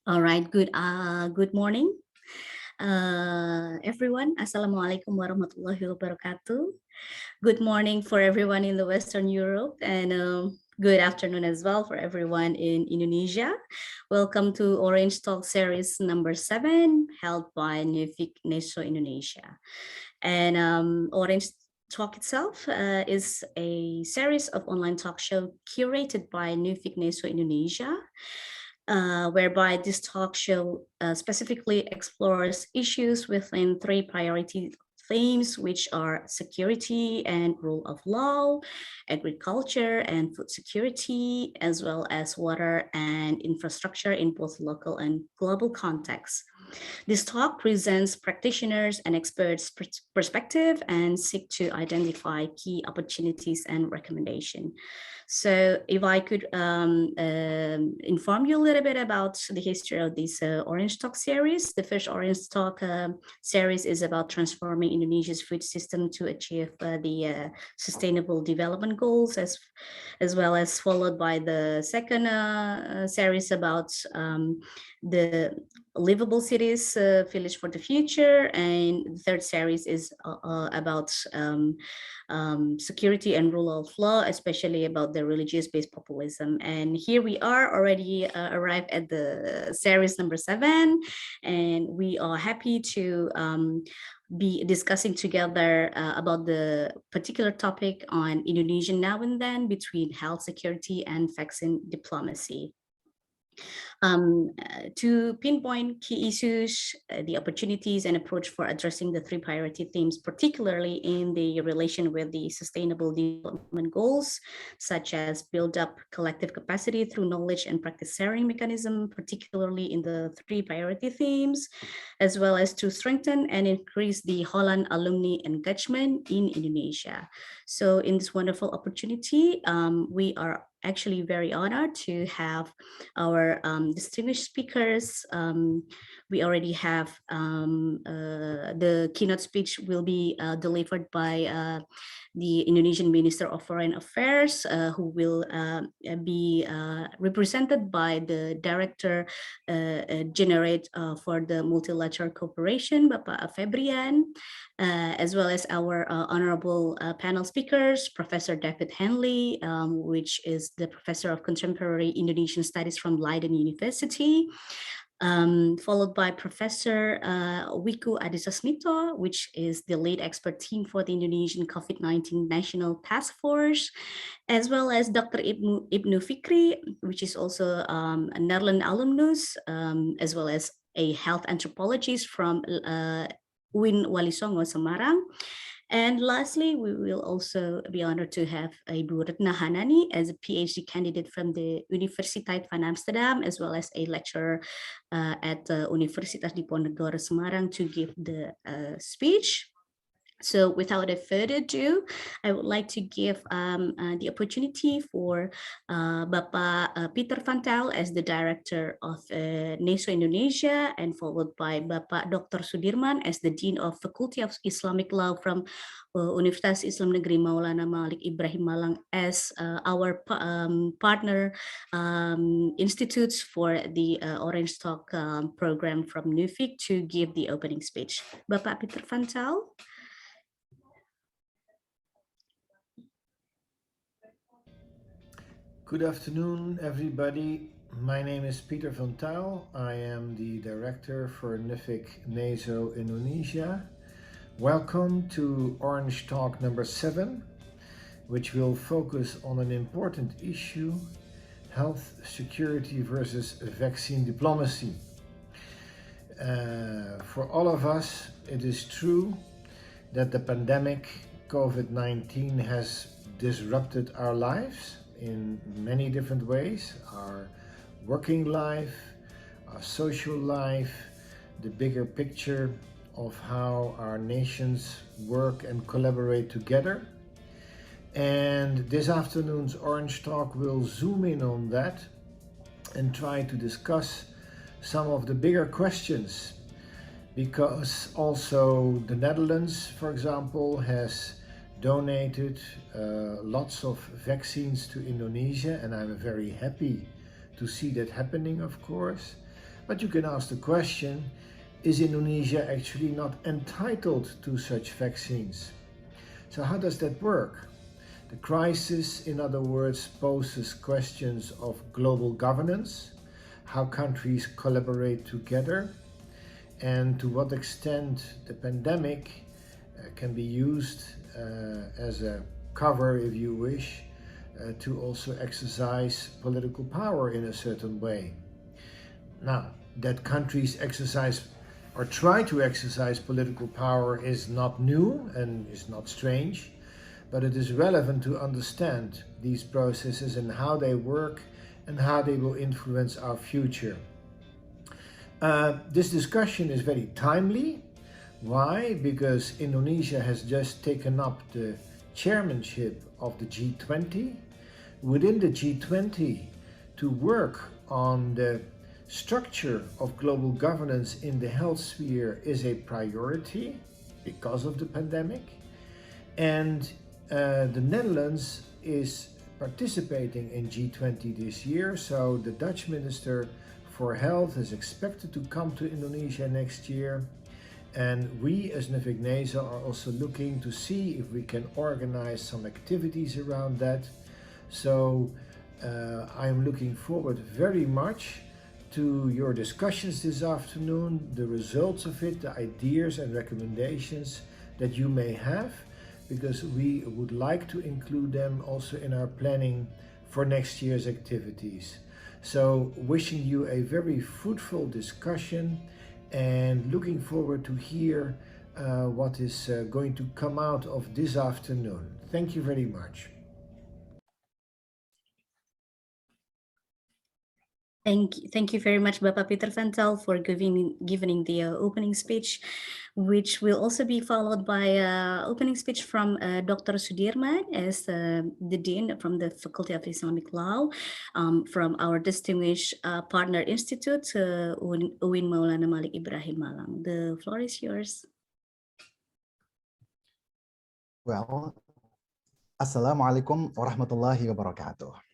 All right, good morning, everyone. Assalamualaikum warahmatullahi wabarakatuh. Good morning for everyone in the Western Europe, and good afternoon as well for everyone in Indonesia. Welcome to Orange Talk Series number 7, held by Nufik Neso Indonesia. And Orange Talk itself is a series of online talk show curated by Nufik Neso Indonesia, whereby this talk show specifically explores issues within three priority themes, which are security and rule of law, agriculture and food security, as well as water and infrastructure in both local and global contexts. This talk presents practitioners and experts' perspective and seek to identify key opportunities and recommendations. So if I could inform you a little bit about the history of this Orange Talk series. The first Orange Talk series is about transforming Indonesia's food system to achieve the sustainable development goals, as well as followed by the second series about the livable cities, village for the future, and the third series is about security and rule of law, especially about the religious-based populism. And here we are already arrived at the series number 7, and we are happy to be discussing together about the particular topic on Indonesia Now and Then between health security and vaccine diplomacy. To pinpoint key issues, the opportunities and approach for addressing the three priority themes, particularly in the relation with the sustainable development goals, such as build up collective capacity through knowledge and practice sharing mechanism, particularly in the three priority themes, as well as to strengthen and increase the Holland alumni engagement in Indonesia. So in this wonderful opportunity, we are actually very honored to have our distinguished speakers. We already have the keynote speech will be delivered by the Indonesian Minister of Foreign Affairs, who will be represented by the Director General for the Multilateral Cooperation, Bapak Febrian, as well as our honorable panel speakers, Professor David Henley, which is the Professor of Contemporary Indonesian Studies from Leiden University, followed by Professor Wiku Adhisa Smito, which is the lead expert team for the Indonesian COVID-19 National Task Force, as well as Dr. Ibnu Fikri, which is also a Netherlands alumnus, as well as a health anthropologist from UIN Walisongo, Semarang. And lastly, we will also be honored to have Ibu Retna Hanani as a PhD candidate from the Universiteit van Amsterdam, as well as a lecturer at the Universitas Diponegoro Semarang to give the speech. So without further ado, I would like to give the opportunity for Bapak Peter Van Tel as the director of NESO Indonesia, and followed by Bapak Dr. Sudirman as the Dean of Faculty of Islamic Law from Universitas Islam Negeri Maulana Malik Ibrahim Malang as our partner institutes for the Orange Talk program from Nufik to give the opening speech. Bapak Peter Van Tel. Good afternoon, everybody. My name is Peter van Tuil. I am the director for NIFIC NESO Indonesia. Welcome to Orange Talk number 7, which will focus on an important issue, health security versus vaccine diplomacy. For all of us, it is true that the pandemic COVID-19 has disrupted our lives in many different ways, our working life, our social life, the bigger picture of how our nations work and collaborate together. And this afternoon's Orange Talk will zoom in on that and try to discuss some of the bigger questions, because also the Netherlands, for example, has donated lots of vaccines to Indonesia, and I'm very happy to see that happening, of course. But you can ask the question, is Indonesia actually not entitled to such vaccines? So how does that work? The crisis, in other words, poses questions of global governance, how countries collaborate together, and to what extent the pandemic can be used as a cover, if you wish, to also exercise political power in a certain way. Now, that countries exercise or try to exercise political power is not new and is not strange, but it is relevant to understand these processes and how they work and how they will influence our future. This discussion is very timely. Why? Because Indonesia has just taken up the chairmanship of the G20. Within the G20, to work on the structure of global governance in the health sphere is a priority because of the pandemic. And the Netherlands is participating in G20 this year, so the Dutch Minister for Health is expected to come to Indonesia next year. And we as Nuffic are also looking to see if we can organize some activities around that. So I'm looking forward very much to your discussions this afternoon, the results of it, the ideas and recommendations that you may have, because we would like to include them also in our planning for next year's activities. So wishing you a very fruitful discussion and looking forward to hear what is going to come out of this afternoon. Thank you very much. Thank you very much, Bapak Peter Van Tel, for giving the opening speech, which will also be followed by opening speech from Dr. Sudirman as the Dean from the Faculty of Islamic Law, from our distinguished partner institute, UIN Maulana Malik Ibrahim Malang. The floor is yours. Well, Assalamualaikum warahmatullahi wabarakatuh.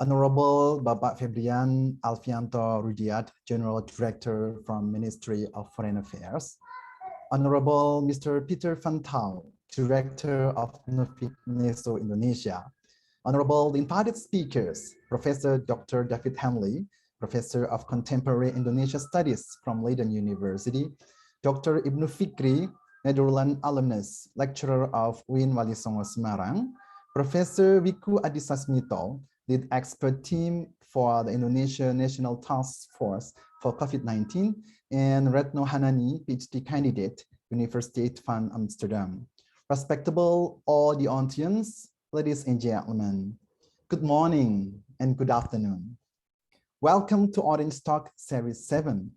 Honorable Bapak Febrian Alfianto Rudiat, General Director from Ministry of Foreign Affairs. Honorable Mr. Peter Van Tel, Director of Nuffic Indonesia. Honorable invited speakers, Professor Dr. David Hanley, Professor of Contemporary Indonesia Studies from Leiden University. Dr. Ibnu Fikri, Netherlands alumnus, lecturer of UIN Wali Songo Semarang. Professor Wiku Adhisa Smito, lead expert team for the Indonesia National Task Force for COVID-19, and Retno Hanani, PhD candidate, Universiteit van Amsterdam. Respectable all the audience, ladies and gentlemen, good morning and good afternoon. Welcome to Orange Talk Series 7.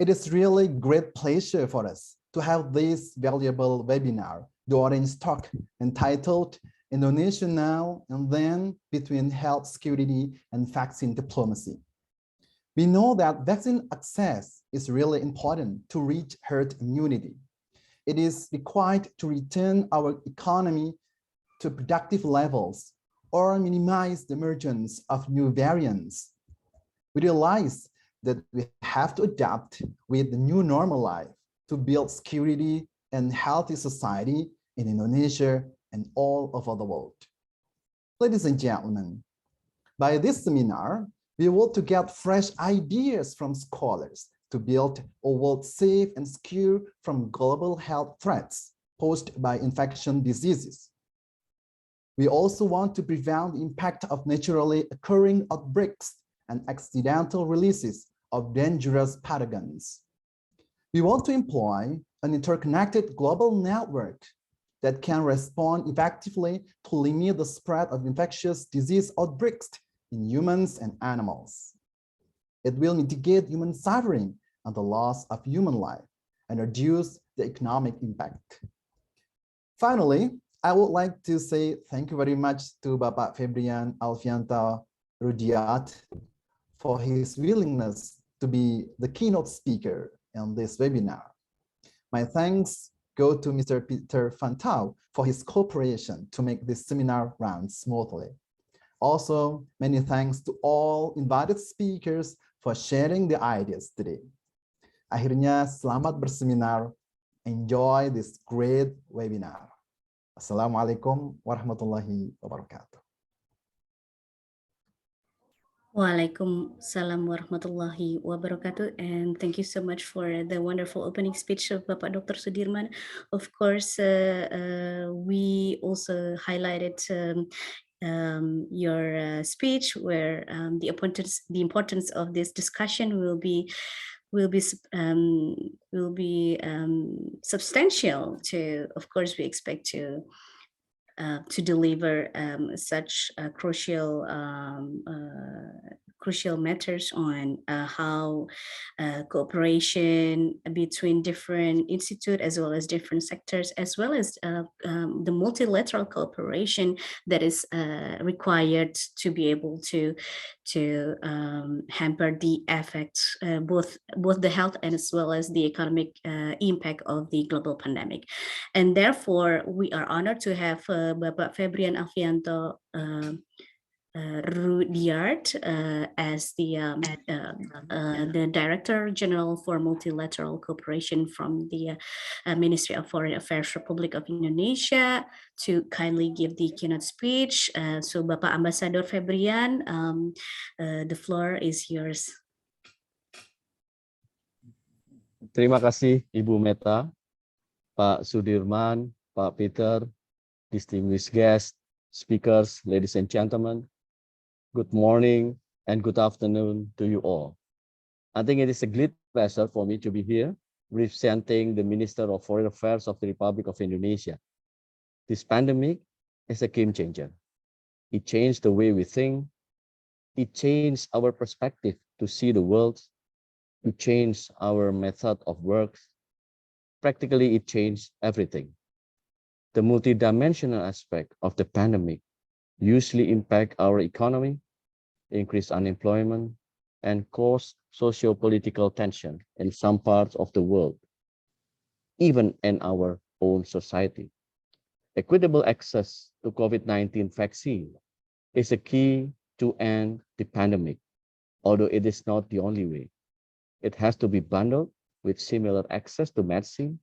It is really great pleasure for us to have this valuable webinar, the Orange Talk, entitled Indonesia Now and Then Between Health Security and Vaccine Diplomacy. We know that vaccine access is really important to reach herd immunity. It is required to return our economy to productive levels or minimize the emergence of new variants. We realize that we have to adapt with the new normal life to build security and healthy society in Indonesia and all over the world. Ladies and gentlemen, by this seminar, we will to get fresh ideas from scholars to build a world safe and secure from global health threats posed by infection diseases. We also want to prevent the impact of naturally occurring outbreaks and accidental releases of dangerous pathogens. We want to employ an interconnected global network that can respond effectively to limit the spread of infectious disease outbreaks in humans and animals. It will mitigate human suffering and the loss of human life and reduce the economic impact. Finally, I would like to say thank you very much to Bapak Febrian Alfianto Rudiat for his willingness to be the keynote speaker in this webinar. My thanks go to Mr. Peter Van Tel for his cooperation to make this seminar run smoothly. Also, many thanks to all invited speakers for sharing the ideas today. Akhirnya, selamat berseminar. Enjoy this great webinar. Assalamualaikum warahmatullahi wabarakatuh. Waalaikumsalam warahmatullahi wabarakatuh, and thank you so much for the wonderful opening speech of Bapak Dr. Sudirman. Of course, we also highlighted your speech, where the importance of this discussion will be substantial. Of course, we expect to deliver such crucial matters on how cooperation between different institutes as well as different sectors, as well as the multilateral cooperation that is required to be able to hamper the effects, both the health and as well as the economic impact of the global pandemic. And therefore, we are honored to have Bapak Febrian Alfianto Rudyard as the Director General for Multilateral Cooperation from the Ministry of Foreign Affairs Republic of Indonesia to kindly give the keynote speech. So Bapak Ambassador Febrian, the floor is yours. Terima kasih Ibu Meta, Pak Sudirman, Pak Peter, distinguished guests, speakers, ladies and gentlemen. Good morning and good afternoon to you all. I think it is a great pleasure for me to be here representing the Minister of Foreign Affairs of the Republic of Indonesia. This pandemic is a game changer. It changed the way we think. It changed our perspective to see the world. It changed our method of work. Practically, it changed everything. The multidimensional aspect of the pandemic usually impact our economy, increase unemployment, and cause socio-political tension in some parts of the world, even in our own society. Equitable access to COVID-19 vaccine is a key to end the pandemic, although it is not the only way. It has to be bundled with similar access to medicine,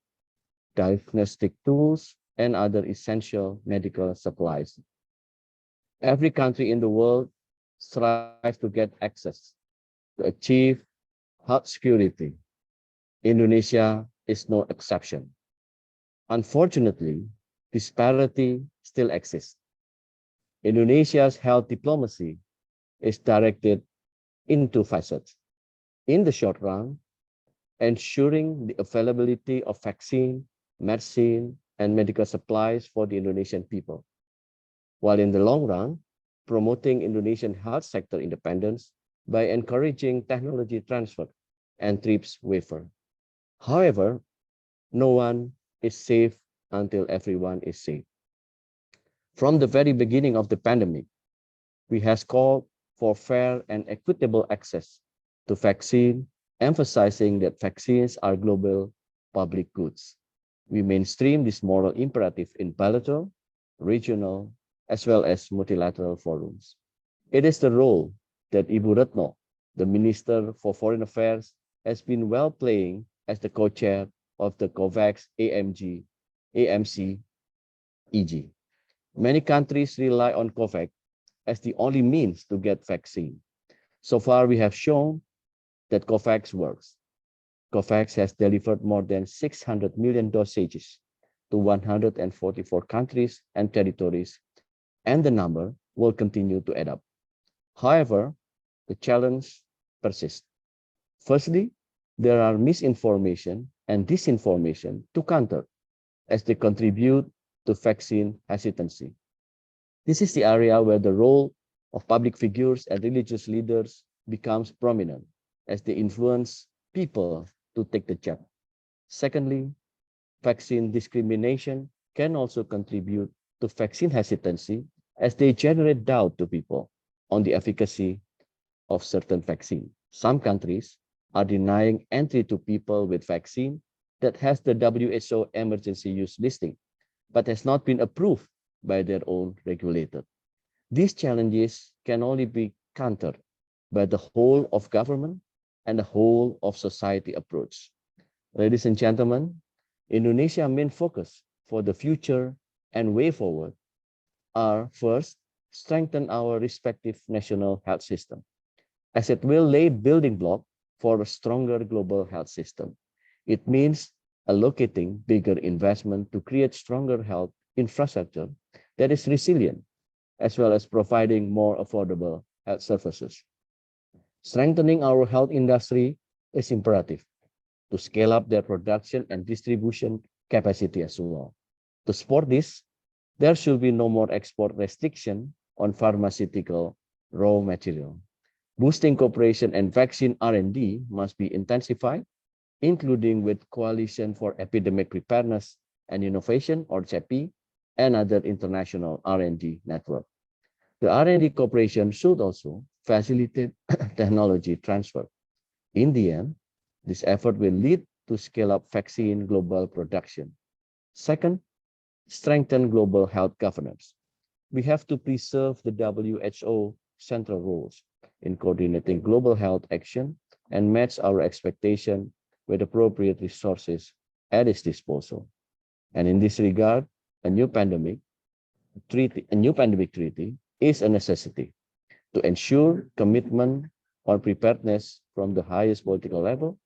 diagnostic tools, and other essential medical supplies. Every country in the world strives to get access to achieve health security. Indonesia is no exception. Unfortunately, disparity still exists. Indonesia's health diplomacy is directed in two facets. In the short run, ensuring the availability of vaccine, medicine, and medical supplies for the Indonesian people, while in the long run, promoting Indonesian health sector independence by encouraging technology transfer and TRIPS waiver. However, no one is safe until everyone is safe. From the very beginning of the pandemic, we have called for fair and equitable access to vaccine, emphasizing that vaccines are global public goods. We mainstream this moral imperative in bilateral, regional, as well as multilateral forums. It is the role that Ibu Retno, the Minister for Foreign Affairs, has been well playing as the co-chair of the COVAX AMC EG. Many countries rely on COVAX as the only means to get vaccine. So far, we have shown that COVAX works. COVAX has delivered more than 600 million dosages to 144 countries and territories, and the number will continue to add up. However, the challenge persists. Firstly, there are misinformation and disinformation to counter as they contribute to vaccine hesitancy. This is the area where the role of public figures and religious leaders becomes prominent as they influence people to take the jab. Secondly, vaccine discrimination can also contribute to vaccine hesitancy as they generate doubt to people on the efficacy of certain vaccine. Some countries are denying entry to people with vaccine that has the WHO emergency use listing, but has not been approved by their own regulator. These challenges can only be countered by the whole of government and a whole of society approach. Ladies and gentlemen, Indonesia's main focus for the future and way forward are first, strengthen our respective national health system, as it will lay building block for a stronger global health system. It means allocating bigger investment to create stronger health infrastructure that is resilient, as well as providing more affordable health services. Strengthening our health industry is imperative to scale up their production and distribution capacity as well. To support this, there should be no more export restriction on pharmaceutical raw material. Boosting cooperation and vaccine R&D must be intensified, including with Coalition for Epidemic Preparedness and Innovation, or CEPI, and other international R&D network. The R&D cooperation should also facilitate technology transfer. In the end, this effort will lead to scale up vaccine global production. Second, strengthen global health governance. We have to preserve the WHO central roles in coordinating global health action and match our expectation with appropriate resources at its disposal. And in this regard, a new pandemic treaty is a necessity to ensure commitment on preparedness from the highest political level,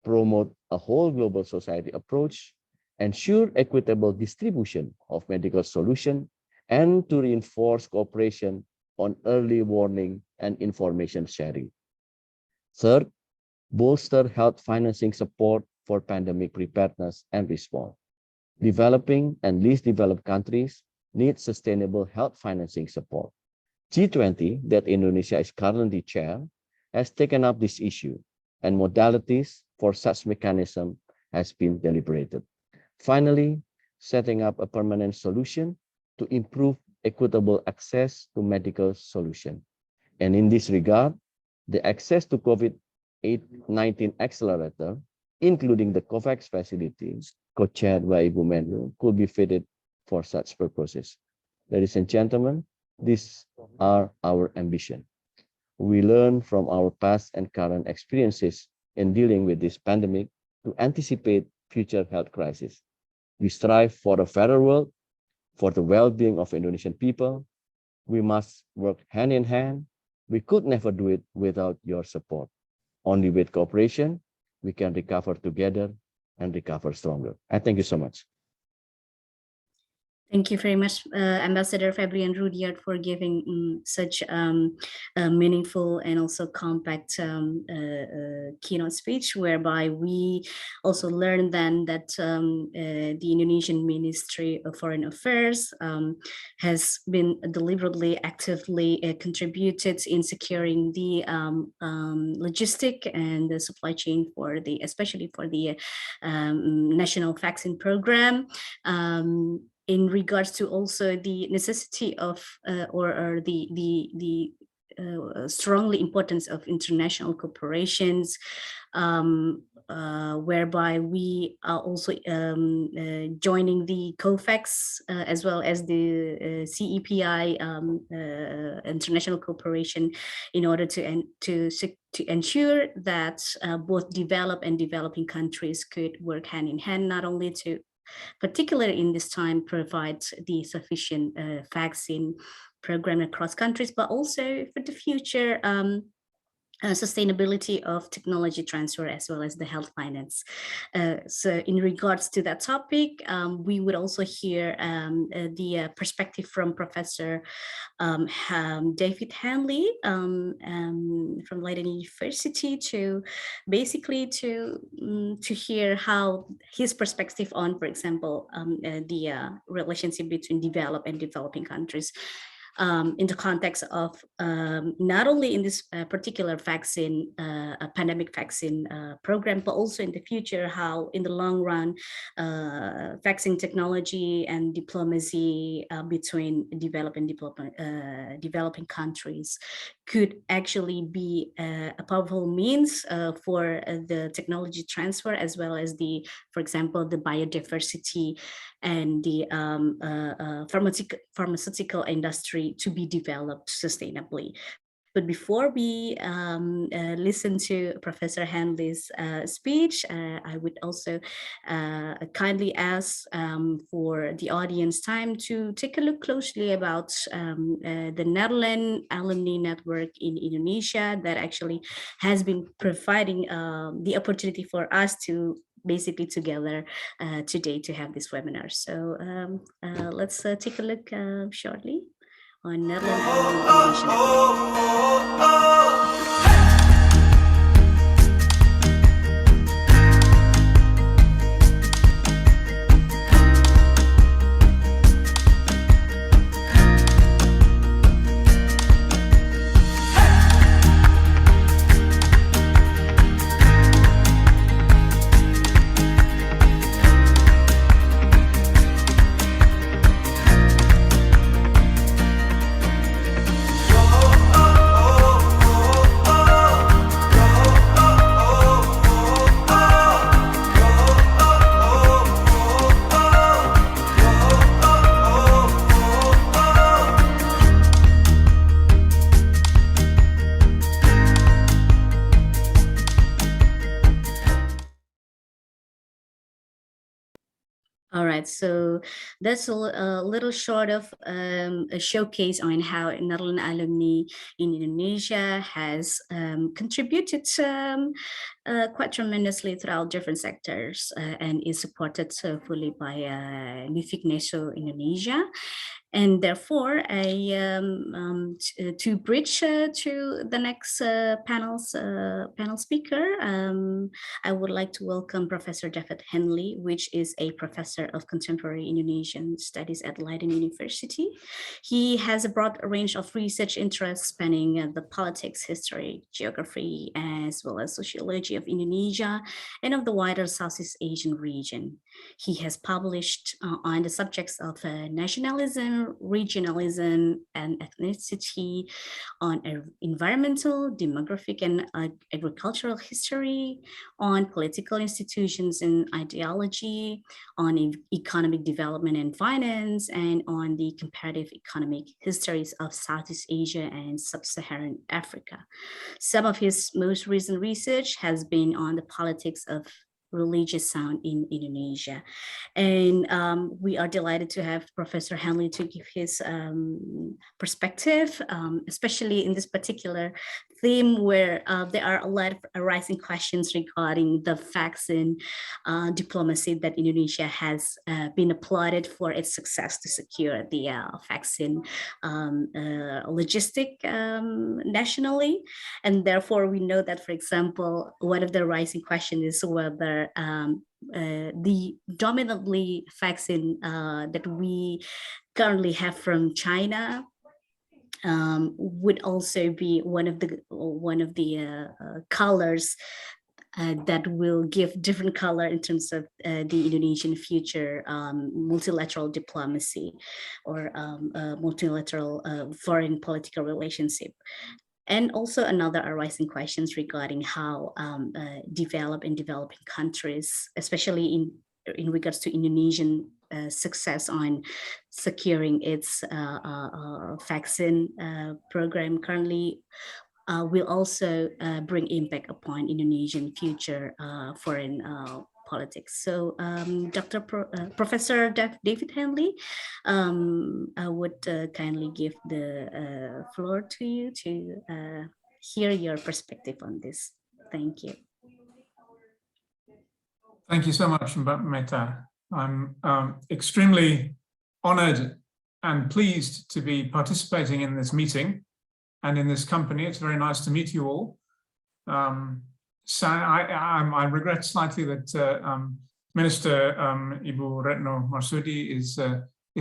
promote a whole global society approach, ensure equitable distribution of medical solutions, and to reinforce cooperation on early warning and information sharing. Third, bolster health financing support for pandemic preparedness and response. Developing and least developed countries need sustainable health financing support. G20, that Indonesia is currently chair, has taken up this issue, and modalities for such mechanism has been deliberated. Finally, setting up a permanent solution to improve equitable access to medical solution. And in this regard, the access to COVID-19 accelerator, including the COVAX facilities, co-chaired by Ibu Menlu, could be fitted for such purposes. Ladies and gentlemen, these are our ambition. We learn from our past and current experiences in dealing with this pandemic to anticipate future health crises. We strive for a fairer world, for the well-being of Indonesian people. We must work hand in hand. We could never do it without your support. Only with cooperation, we can recover together and recover stronger. I thank you so much. Thank you very much, Ambassador Fabian Rudyard, for giving such a meaningful and also compact keynote speech, whereby we also learned then that the Indonesian Ministry of Foreign Affairs has been deliberately, actively contributed in securing the logistic and the supply chain for the, especially for the national vaccine program. In regards to also the necessity of or the strongly importance of international cooperations, whereby we are also joining the COVAX as well as the CEPI international cooperation in order to ensure that both developed and developing countries could work hand in hand, not only to particularly in this time, provide the sufficient vaccine program across countries, but also for the future sustainability of technology transfer as well as the health finance. So in regards to that topic, we would also hear the perspective from Professor David Hanley from Leiden University to basically to hear how his perspective on, for example, the relationship between developed and developing countries in the context of not only in this particular vaccine, pandemic vaccine program, but also in the future, how in the long run, vaccine technology and diplomacy between developed and developing countries could actually be a powerful means for the technology transfer, as well as the, for example, the biodiversity and the pharmaceutical industry to be developed sustainably. But before we listen to Professor Hanley's speech, I would also kindly ask for the audience time to take a look closely about the Netherlands Alumni Network in Indonesia that actually has been providing the opportunity for us to basically together today to have this webinar. So let's take a look shortly on Netherlands Alumni Indonesia Network. All right, so that's a little short of a showcase on how Netherlands alumni in Indonesia has contributed quite tremendously throughout different sectors and is supported fully by Nuffic NESO Indonesia. And therefore, to bridge to the next panel speaker, I would like to welcome Professor David Henley, which is a professor of contemporary Indonesian studies at Leiden University. He has a broad range of research interests spanning the politics, history, geography, as well as sociology of Indonesia and of the wider Southeast Asian region. He has published on the subjects of nationalism, regionalism, and ethnicity, on environmental, demographic, and agricultural history, on political institutions and ideology, on economic development and finance, and on the comparative economic histories of Southeast Asia and Sub-Saharan Africa. Some of his most recent research has been on the politics of religious sound in Indonesia. And we are delighted to have Professor Henley to give his perspective, especially in this particular theme where there are a lot of arising questions regarding the vaccine diplomacy that Indonesia has been applauded for its success to secure the vaccine logistic nationally. And therefore, we know that, for example, one of the rising questions is whether the dominantly vaccine that we currently have from China would also be one of the colors that will give different color in terms of the Indonesian future multilateral diplomacy or multilateral foreign political relationship. And also another arising questions regarding how developing countries, especially in regards to Indonesian success on securing its vaccine program currently, will also bring impact upon Indonesian future foreign politics. So Professor David Henley, I would kindly give the floor to you to hear your perspective on this. Thank you. Thank you so much, Mbak Meta. I'm extremely honored and pleased to be participating in this meeting and in this company. It's very nice to meet you all. So I regret slightly that Minister Ibu Retno Marsudi is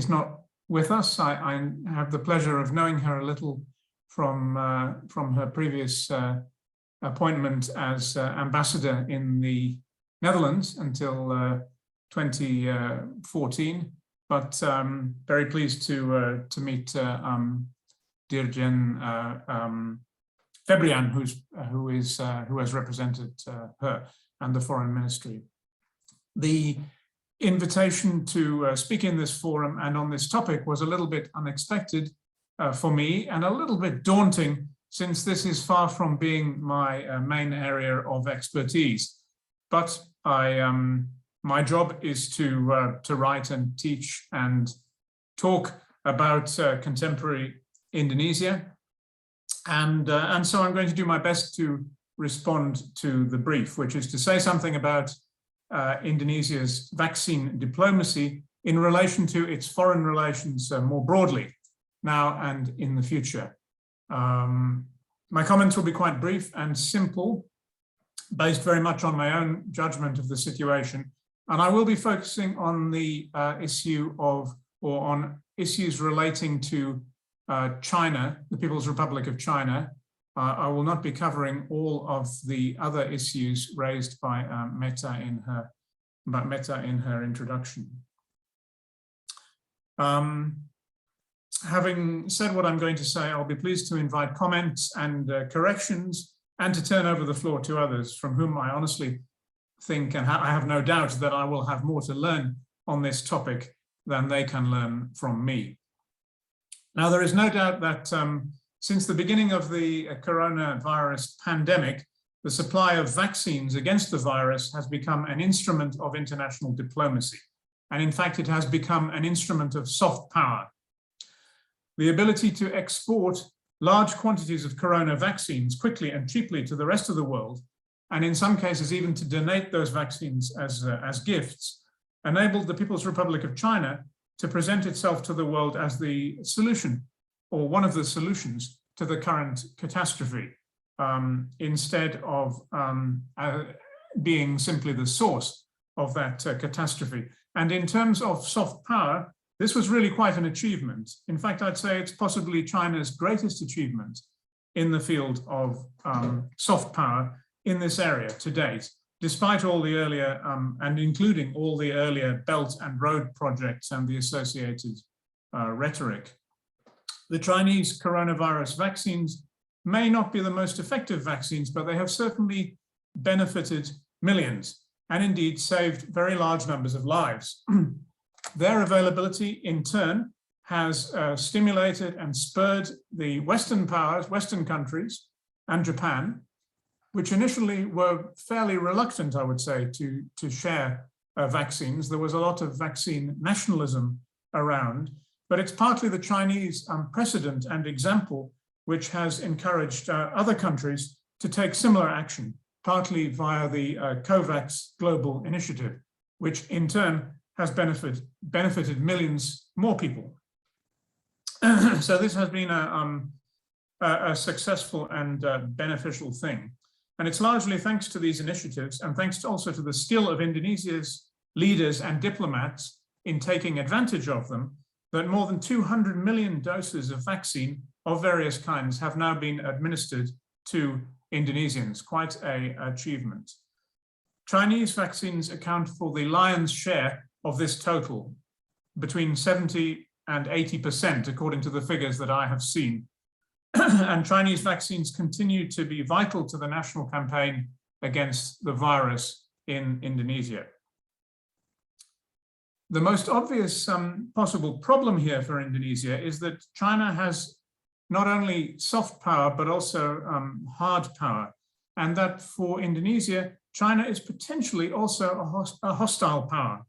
not with us. I have the pleasure of knowing her a little from her previous appointment as ambassador in the Netherlands until 2014. But very pleased to meet Dirjen Febrian, who has represented her and the Foreign Ministry. The invitation to speak in this forum and on this topic was a little bit unexpected for me and a little bit daunting, since this is far from being my main area of expertise. But my job is to write and teach and talk about contemporary Indonesia. And so I'm going to do my best to respond to the brief, which is to say something about Indonesia's vaccine diplomacy in relation to its foreign relations more broadly, now and in the future. My comments will be quite brief and simple, based very much on my own judgment of the situation. And I will be focusing on the issue of, or on issues relating to China, the People's Republic of China. I will not be covering all of the other issues raised by Meta in her introduction. Having said what I'm going to say, I'll be pleased to invite comments and corrections, and to turn over the floor to others from whom I honestly think, and I have no doubt that I will have more to learn on this topic than they can learn from me. Now, there is no doubt that since the beginning of the coronavirus pandemic, the supply of vaccines against the virus has become an instrument of international diplomacy. And in fact, it has become an instrument of soft power. The ability to export large quantities of corona vaccines quickly and cheaply to the rest of the world, and in some cases even to donate those vaccines as gifts, enabled the People's Republic of China to present itself to the world as the solution, or one of the solutions, to the current catastrophe, instead of being simply the source of that catastrophe. And in terms of soft power, this was really quite an achievement. In fact, I'd say it's possibly China's greatest achievement in the field of soft power in this area to date, despite all the earlier, and including all the earlier Belt and Road projects and the associated rhetoric. The Chinese coronavirus vaccines may not be the most effective vaccines, but they have certainly benefited millions and indeed saved very large numbers of lives. Their availability, in turn, has stimulated and spurred the Western powers, Western countries, and Japan, which initially were fairly reluctant, I would say, to share vaccines. There was a lot of vaccine nationalism around, but it's partly the Chinese precedent and example which has encouraged other countries to take similar action, partly via the COVAX Global Initiative, which in turn has benefited millions more people. So this has been a successful and beneficial thing. And it's largely thanks to these initiatives, and thanks also to the skill of Indonesia's leaders and diplomats in taking advantage of them, that more than 200 million doses of vaccine of various kinds have now been administered to Indonesians, quite an achievement. Chinese vaccines account for the lion's share of this total, between 70 and 80%, according to the figures that I have seen. And Chinese vaccines continue to be vital to the national campaign against the virus in Indonesia. The most obvious possible problem here for Indonesia is that China has not only soft power, but also hard power. And that for Indonesia, China is potentially also a hostile power.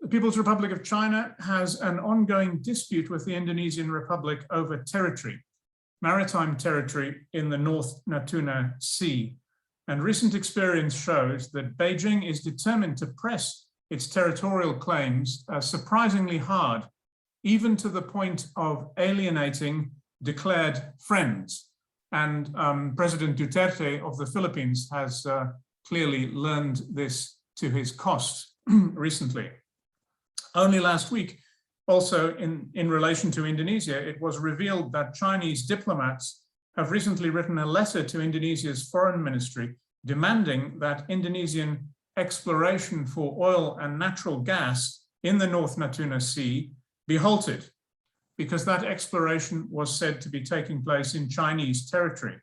The People's Republic of China has an ongoing dispute with the Indonesian Republic over territory, maritime territory in the North Natuna Sea. And recent experience shows that Beijing is determined to press its territorial claims surprisingly hard, even to the point of alienating declared friends. And President Duterte of the Philippines has clearly learned this to his cost recently. Only last week, also in relation to Indonesia, it was revealed that Chinese diplomats have recently written a letter to Indonesia's foreign ministry demanding that Indonesian exploration for oil and natural gas in the North Natuna Sea be halted, because that exploration was said to be taking place in Chinese territory.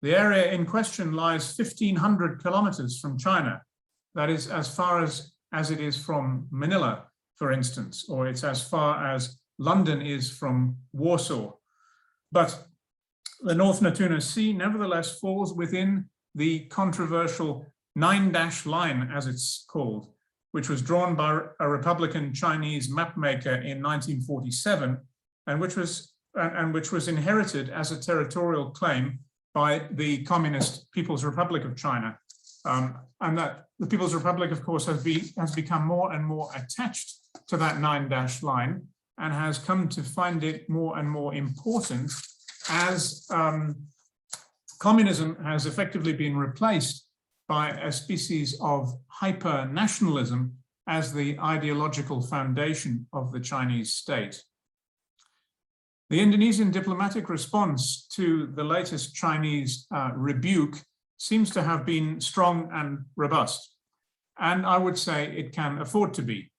The area in question lies 1,500 kilometers from China. That is as far as it is from Manila, for instance, or it's as far as London is from Warsaw. But The North Natuna Sea nevertheless falls within the controversial 9-dash line, as it's called, which was drawn by a Republican Chinese mapmaker in 1947, and which was inherited as a territorial claim by the Communist People's Republic of China. And that the People's Republic, of course, has become more and more attached to that 9-dash line and has come to find it more and more important as communism has effectively been replaced by a species of hyper-nationalism as the ideological foundation of the Chinese state. The Indonesian diplomatic response to the latest Chinese rebuke seems to have been strong and robust, and I would say it can afford to be.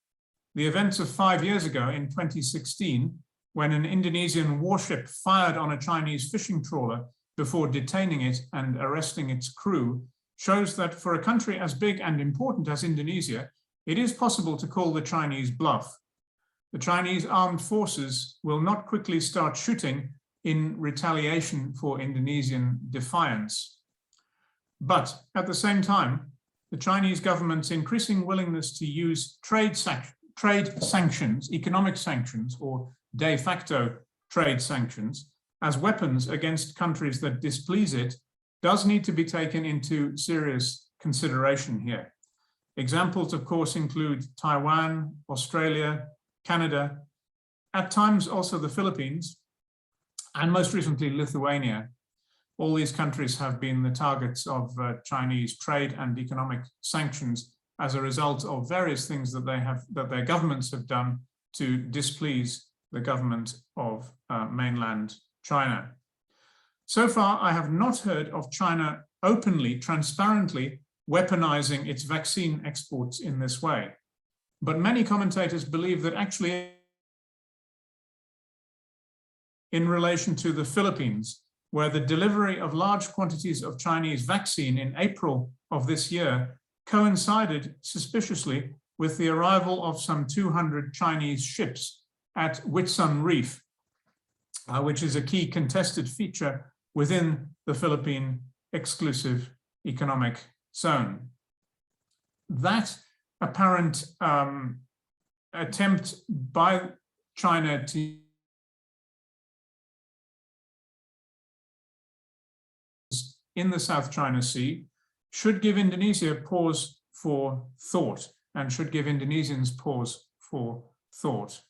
The events of 5 years ago in 2016, when an Indonesian warship fired on a Chinese fishing trawler before detaining it and arresting its crew, shows that for a country as big and important as Indonesia, it is possible to call the Chinese bluff. The Chinese armed forces will not quickly start shooting in retaliation for Indonesian defiance. But at the same time, the Chinese government's increasing willingness to use trade sanctions, economic sanctions, or de facto trade sanctions as weapons against countries that displease it does need to be taken into serious consideration here. Examples, of course, include Taiwan, Australia, Canada, at times also the Philippines, and most recently Lithuania. All these countries have been the targets of Chinese trade and economic sanctions as a result of various things that their governments have done to displease the government of mainland China. So far, I have not heard of China openly, transparently weaponizing its vaccine exports in this way. But many commentators believe that actually in relation to the Philippines, where the delivery of large quantities of Chinese vaccine in April of this year coincided suspiciously with the arrival of some 200 Chinese ships at Whitsun Reef, which is a key contested feature within the Philippine exclusive economic zone. That apparent attempt by China to in the South China Sea should give Indonesia pause for thought and should give Indonesians pause for thought.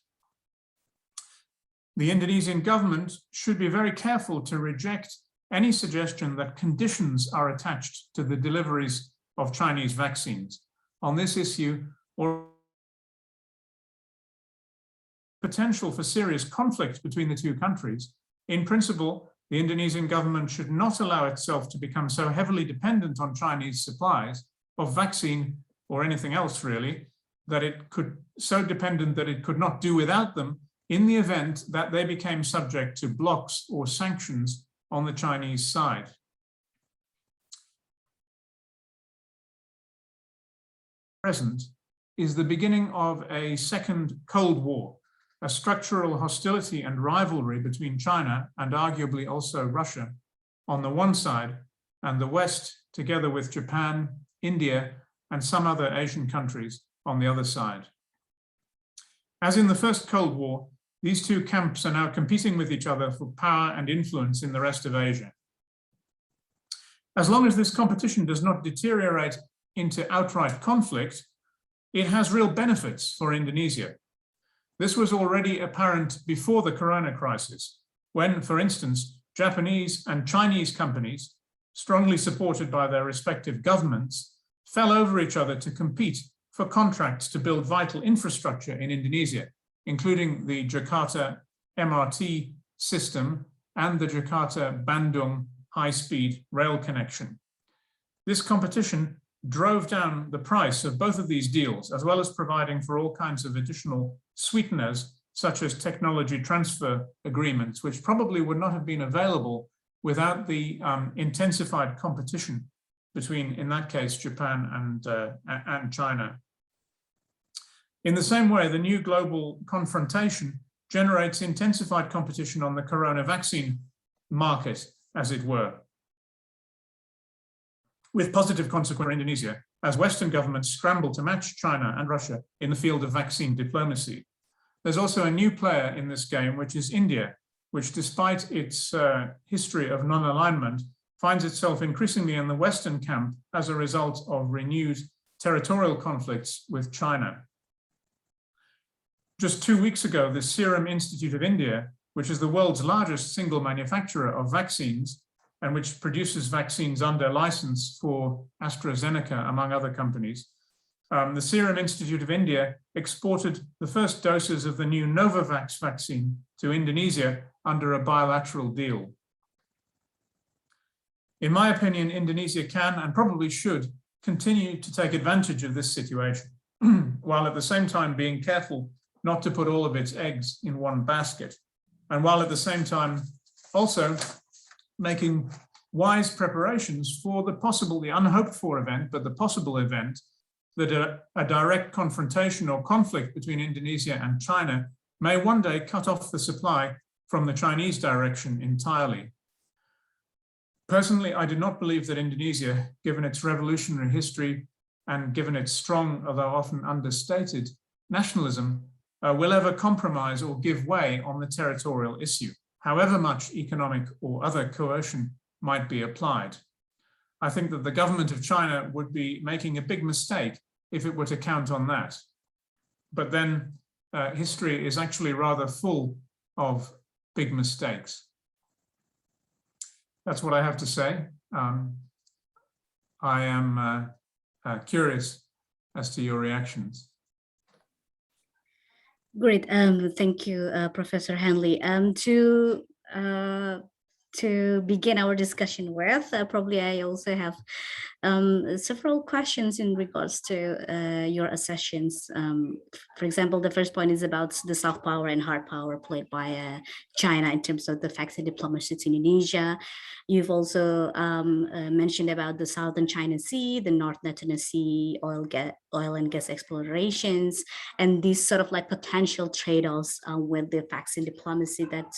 The Indonesian government should be very careful to reject any suggestion that conditions are attached to the deliveries of Chinese vaccines. On this issue, or potential for serious conflict between the two countries, in principle, the Indonesian government should not allow itself to become so heavily dependent on Chinese supplies of vaccine or anything else really, that it could, so dependent that it could not do without them in the event that they became subject to blocks or sanctions on the Chinese side. Present is the beginning of a second Cold War, a structural hostility and rivalry between China and arguably also Russia on the one side, and the West, together with Japan, India, and some other Asian countries on the other side. As in the first Cold War, these two camps are now competing with each other for power and influence in the rest of Asia. As long as this competition does not deteriorate into outright conflict, it has real benefits for Indonesia. This was already apparent before the corona crisis, when, for instance, Japanese and Chinese companies, strongly supported by their respective governments, fell over each other to compete for contracts to build vital infrastructure in Indonesia, including the Jakarta MRT system and the Jakarta-Bandung high-speed rail connection. This competition drove down the price of both of these deals, as well as providing for all kinds of additional sweeteners, such as technology transfer agreements, which probably would not have been available without the intensified competition between, in that case, Japan and China. In the same way, the new global confrontation generates intensified competition on the corona vaccine market, as it were, with positive consequence for Indonesia, as Western governments scramble to match China and Russia in the field of vaccine diplomacy. There's also a new player in this game, which is India, which, despite its history of non-alignment, finds itself increasingly in the Western camp as a result of renewed territorial conflicts with China. Just 2 weeks ago, the Serum Institute of India, which is the world's largest single manufacturer of vaccines and which produces vaccines under license for AstraZeneca, among other companies, the Serum Institute of India exported the first doses of the new Novavax vaccine to Indonesia under a bilateral deal. In my opinion, Indonesia can and probably should continue to take advantage of this situation, while at the same time being careful not to put all of its eggs in one basket, and while at the same time also making wise preparations for the unhoped for event, but the possible event that a direct confrontation or conflict between Indonesia and China may one day cut off the supply from the Chinese direction entirely. Personally, I do not believe that Indonesia, given its revolutionary history and given its strong, although often understated, nationalism, will ever compromise or give way on the territorial issue, however much economic or other coercion might be applied. I think that the government of China would be making a big mistake if it were to count on that. But then history is actually rather full of big mistakes. That's what I have to say. I am curious as to your reactions. Great. Thank you, Professor Hanley. To begin our discussion with, probably I also have several questions in regards to your assertions. For example, the first point is about the soft power and hard power played by China in terms of the vaccine diplomacy to Indonesia. You've also mentioned about the Southern China Sea, the North Tennessee oil and gas explorations, and these sort of like potential trade-offs with the vaccine diplomacy that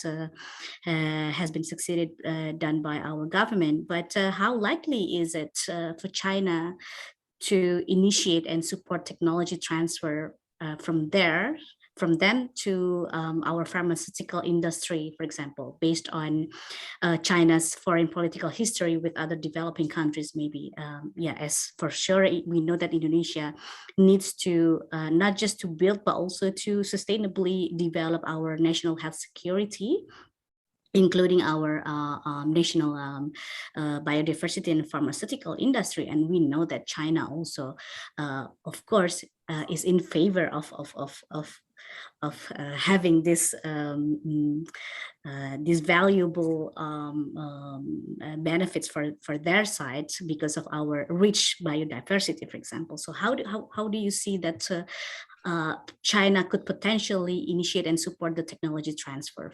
has been succeeded done by our government. But how likely is it for China to initiate and support technology transfer from them to our pharmaceutical industry, for example, based on China's foreign political history with other developing countries, maybe. As for sure, we know that Indonesia needs to not just to build, but also to sustainably develop our national health security, including our national biodiversity and pharmaceutical industry. And we know that China also, of course, is in favor of having this these valuable benefits for their side because of our rich biodiversity, for example. So how do you see that China could potentially initiate and support the technology transfer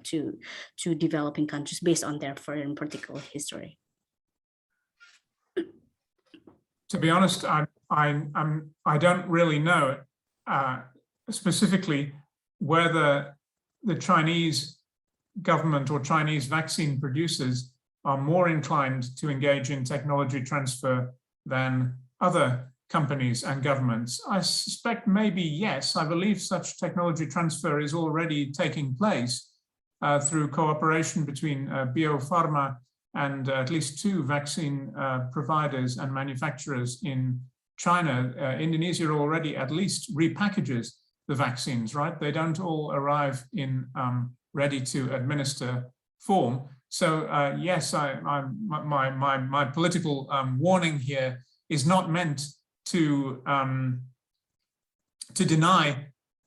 to developing countries based on their foreign political history? To be honest, I don't really know specifically whether the Chinese government or Chinese vaccine producers are more inclined to engage in technology transfer than other companies and governments. I suspect maybe yes. I believe such technology transfer is already taking place through cooperation between biopharma and at least 2 vaccine providers and manufacturers in China. Indonesia already at least repackages the vaccines, right? They don't all arrive in ready to administer form. So yes, my political warning here is not meant to deny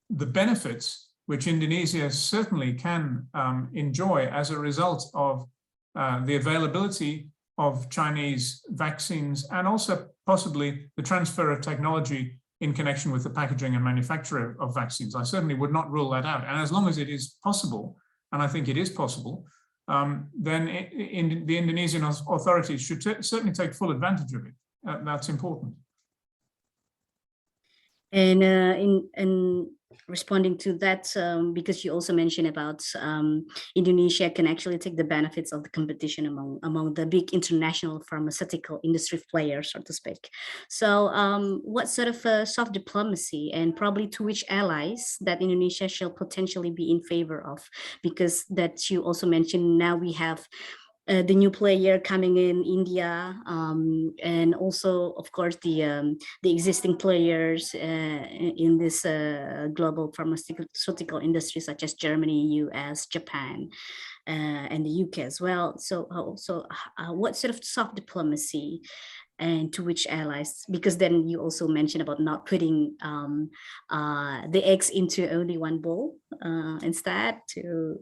the benefits which Indonesia certainly can enjoy as a result of the availability of Chinese vaccines and also possibly the transfer of technology in connection with the packaging and manufacture of vaccines. I certainly would not rule that out. And as long as it is possible, and I think it is possible, then the Indonesian authorities should certainly take full advantage of it. That's important. And in responding to that, because you also mentioned about Indonesia can actually take the benefits of the competition among the big international pharmaceutical industry players, so to speak. So what sort of soft diplomacy and probably to which allies that Indonesia shall potentially be in favor of? Because that you also mentioned now we have the new player coming in India, and also, of course, the existing players in this global pharmaceutical industry, such as Germany, US, Japan, and the UK as well. So what sort of soft diplomacy and to which allies? Because then you also mentioned about not putting the eggs into only one bowl, instead to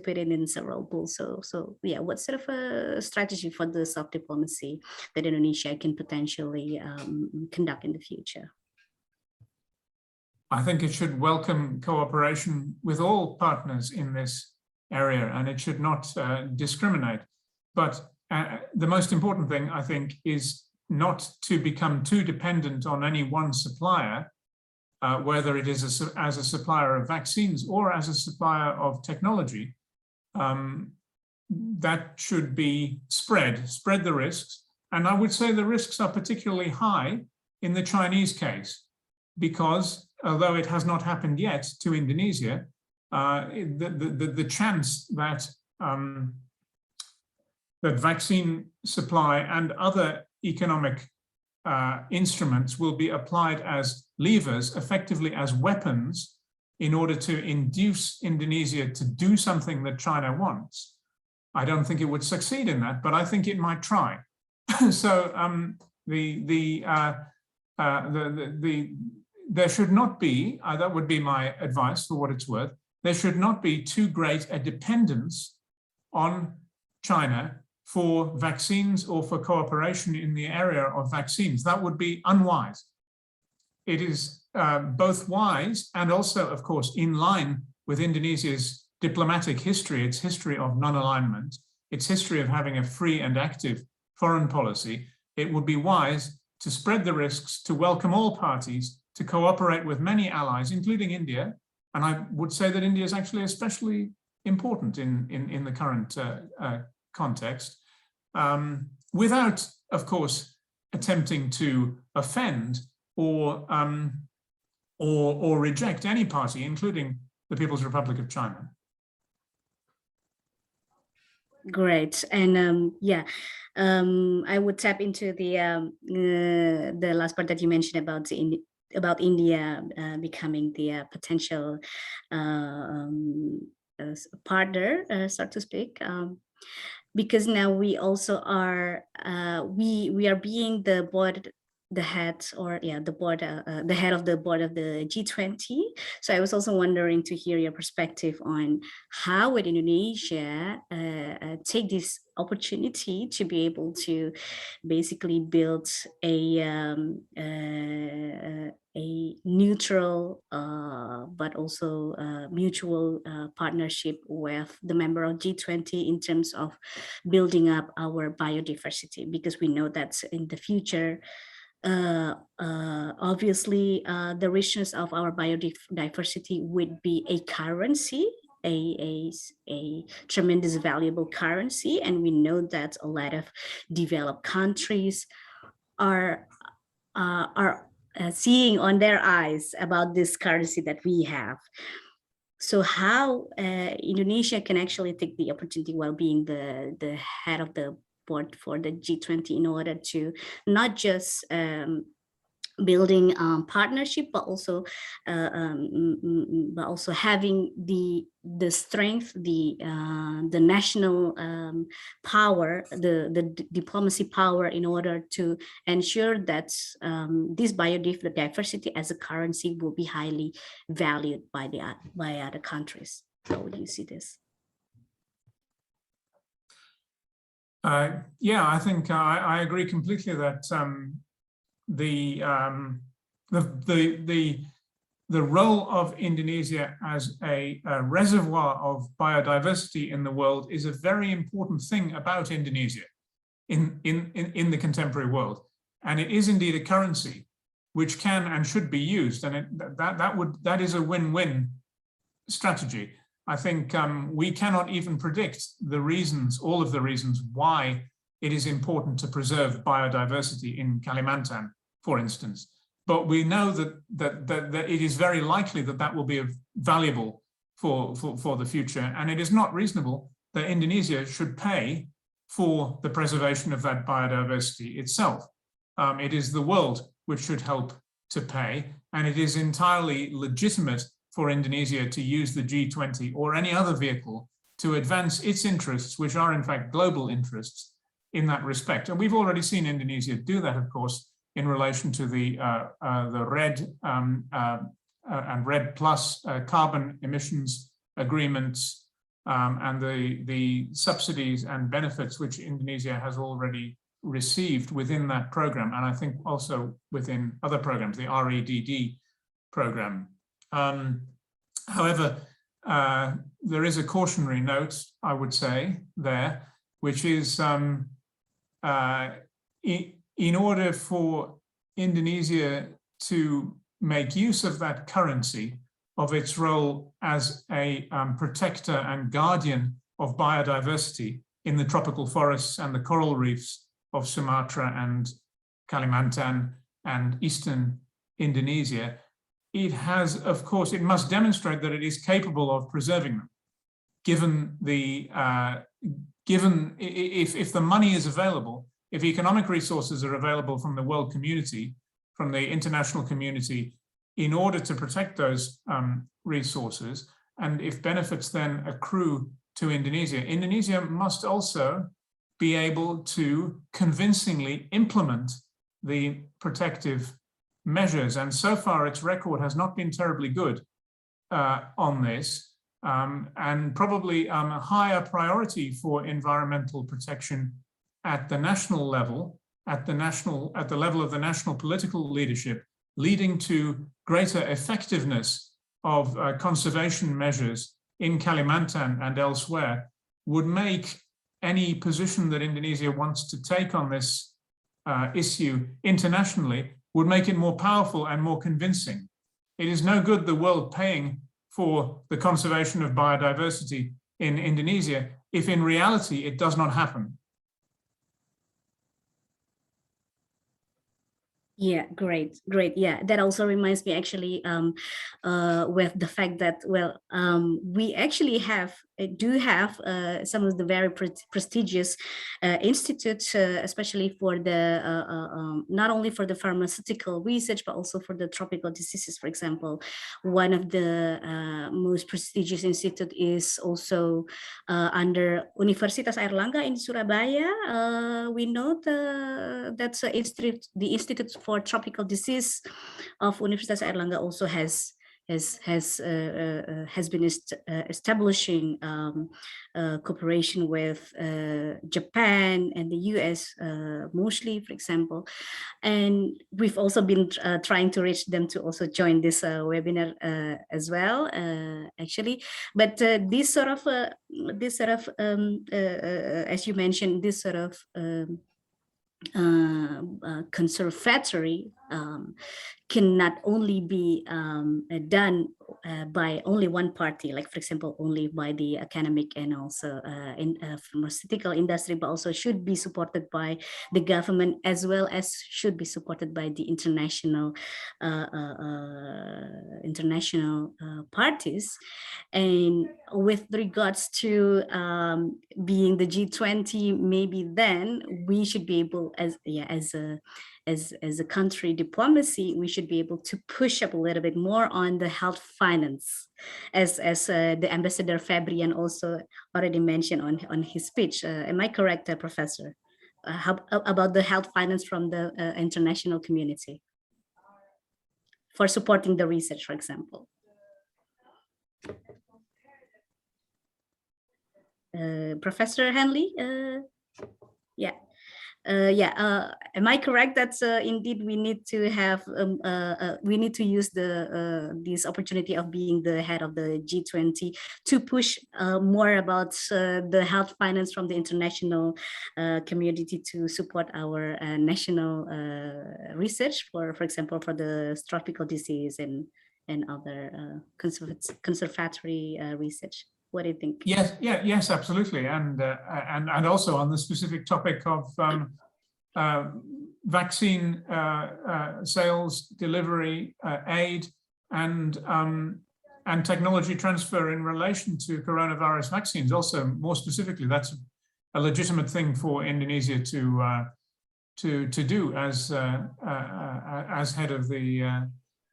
put it in several bowls. So yeah, what sort of a strategy for the soft diplomacy that Indonesia can potentially conduct in the future? I think it should welcome cooperation with all partners in this area, and it should not discriminate. But the most important thing, I think, is not to become too dependent on any one supplier, whether it is as a supplier of vaccines or as a supplier of technology. That should be spread the risks. And I would say the risks are particularly high in the Chinese case, because although it has not happened yet to Indonesia, the chance that that vaccine supply and other economic instruments will be applied as levers, effectively as weapons, in order to induce Indonesia to do something that China wants. I don't think it would succeed in that, but I think it might try. So there should not be, that would be my advice for what it's worth, there should not be too great a dependence on China for vaccines or for cooperation in the area of vaccines. That would be unwise. It is both wise and also, of course, in line with Indonesia's diplomatic history, its history of non-alignment, its history of having a free and active foreign policy. It would be wise to spread the risks, to welcome all parties, to cooperate with many allies, including India. And I would say that India is actually especially important in the current context, without, of course, attempting to offend or reject any party, including the People's Republic of China. Great. And I would tap into the last part that you mentioned about India becoming the potential partner, so to speak, because now we also are we are being the head of the board of the G20. So I was also wondering to hear your perspective on how would Indonesia take this opportunity to be able to basically build a neutral but also mutual partnership with the member of G20 in terms of building up our biodiversity, because we know that in the future, obviously the richness of our biodiversity would be a currency, a tremendous valuable currency, and we know that a lot of developed countries are seeing on their eyes about this currency that we have. So how Indonesia can actually take the opportunity while being the head of the board for the G20 in order to not just building partnership, but also having the strength, the national power, the diplomacy power in order to ensure that this biodiversity as a currency will be highly valued by other countries. How would you see this? Yeah, I think I agree completely that the role of Indonesia as a reservoir of biodiversity in the world is a very important thing about Indonesia in the contemporary world, and it is indeed a currency. which can and should be used, and that is a win-win strategy. I think we cannot even predict the reasons, all of the reasons why it is important to preserve biodiversity in Kalimantan, for instance. But we know that it is very likely that will be valuable for the future, and it is not reasonable that Indonesia should pay for the preservation of that biodiversity itself. It is the world which should help to pay, and it is entirely legitimate for Indonesia to use the G20 or any other vehicle to advance its interests, which are in fact global interests in that respect. And we've already seen Indonesia do that, of course, in relation to the RED and RED plus carbon emissions agreements and the subsidies and benefits which Indonesia has already received within that program, and I think also within other programs, the REDD program. However, there is a cautionary note, I would say, there, which is in order for Indonesia to make use of that currency, of its role as a protector and guardian of biodiversity in the tropical forests and the coral reefs of Sumatra and Kalimantan and eastern Indonesia, it has, of course, it must demonstrate that it is capable of preserving them, given the, if the money is available, if economic resources are available from the world community, from the international community, in order to protect those resources, and if benefits then accrue to Indonesia, Indonesia must also be able to convincingly implement the protective measures. And so far, its record has not been terribly good on this, and probably a higher priority for environmental protection at the national level, at the level of the national political leadership, leading to greater effectiveness of conservation measures in Kalimantan and elsewhere, would make any position that Indonesia wants to take on this issue internationally, would make it more powerful and more convincing. It is no good the world paying for the conservation of biodiversity in Indonesia if in reality it does not happen. Yeah, great. Yeah, that also reminds me actually with the fact that, well, we actually do have some of the very prestigious institutes, especially for the not only for the pharmaceutical research, but also for the tropical diseases. For example, one of the most prestigious institute is also under Universitas Airlangga in Surabaya. We know that's the Institute for Tropical Disease of Universitas Airlangga also has been establishing cooperation with Japan and the US mostly, for example, and we've also been trying to reach them to also join this webinar as well, actually. But this sort of as you mentioned, this sort of conservatory can not only be done by only one party, like for example, only by the academic and also in pharmaceutical industry, but also should be supported by the government, as well as should be supported by the international parties. And with regards to being the G20, maybe then we should be able, as a country diplomacy, we should be able to push up a little bit more on the health finance, as the Ambassador Fabrian also already mentioned on his speech. Am I correct, Professor? How about the health finance from the international community for supporting the research, for example? Professor Henley, yeah. am I correct that indeed we need to have we need to use this opportunity of being the head of the G20 to push more about the health finance from the international community to support our national research, for example, for the tropical disease and other conservatory research. What do you think? Yes, absolutely, and also on the specific topic of vaccine sales, delivery, aid, and technology transfer in relation to coronavirus vaccines. Also, more specifically, that's a legitimate thing for Indonesia to do as head of the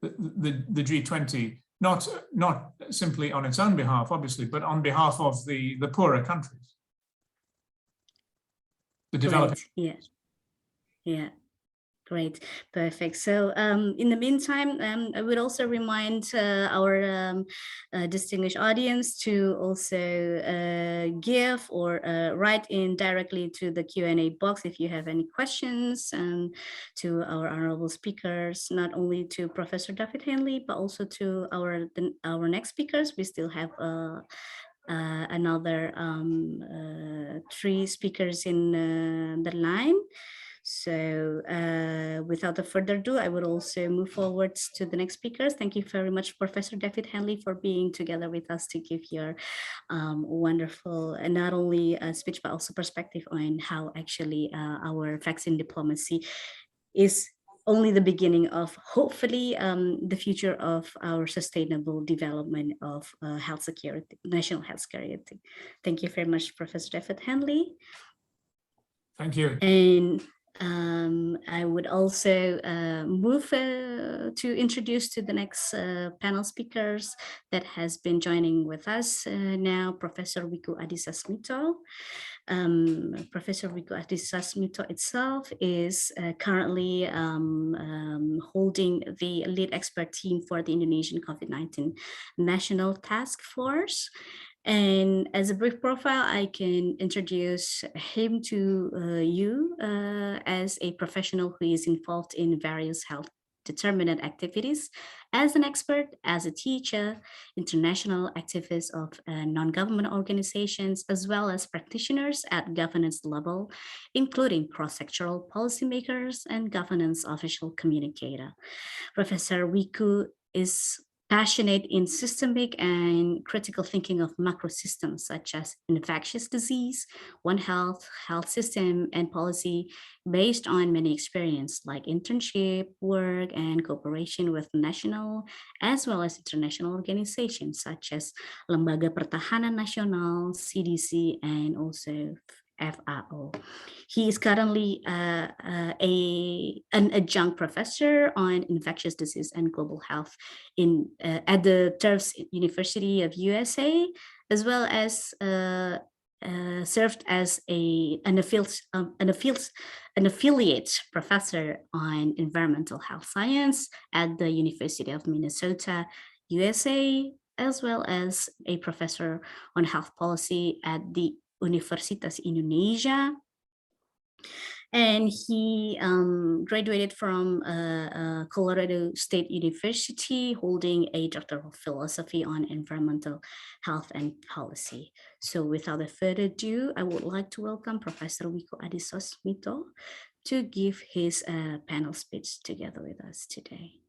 G20. Not simply on its own behalf, obviously, but on behalf of the poorer countries, the developing. Yeah. Great, perfect. So in the meantime, I would also remind our distinguished audience to also give or write in directly to the Q&A box if you have any questions to our honorable speakers, not only to Professor David Henley, but also to our next speakers. We still have another 3 speakers in the line. So without further ado, I would also move forward to the next speakers. Thank you very much, Professor David Henley, for being together with us to give your wonderful, and not only speech, but also perspective on how actually our vaccine diplomacy is only the beginning of hopefully the future of our sustainable development of health security, national health security. Thank you very much, Professor David Henley. Thank you. And I would also move to introduce to the next panel speakers that has been joining with us now, Professor Wiku Adisasmito. Professor Wiku Adisasmito itself is currently holding the lead expert team for the Indonesian COVID-19 National Task Force. And as a brief profile, I can introduce him to you as a professional who is involved in various health determinant activities, as an expert, as a teacher, international activist of non-government organizations, as well as practitioners at governance level, including cross-sectoral policymakers and governance official communicator. Professor Wiku is passionate in systemic and critical thinking of macro systems such as infectious disease, One Health, health system, and policy based on many experience like internship, work, and cooperation with national as well as international organizations such as Lembaga Pertahanan Nasional, CDC, and also FAO. He is currently an adjunct professor on infectious disease and global health at the Tufts University of USA, as well as served as an affiliate professor on environmental health science at the University of Minnesota, USA, as well as a professor on health policy at the Universitas Indonesia. And he graduated from Colorado State University, holding a Doctor of Philosophy on Environmental Health and Policy. So without further ado, I would like to welcome Professor Wiku Adisasmito to give his panel speech together with us today.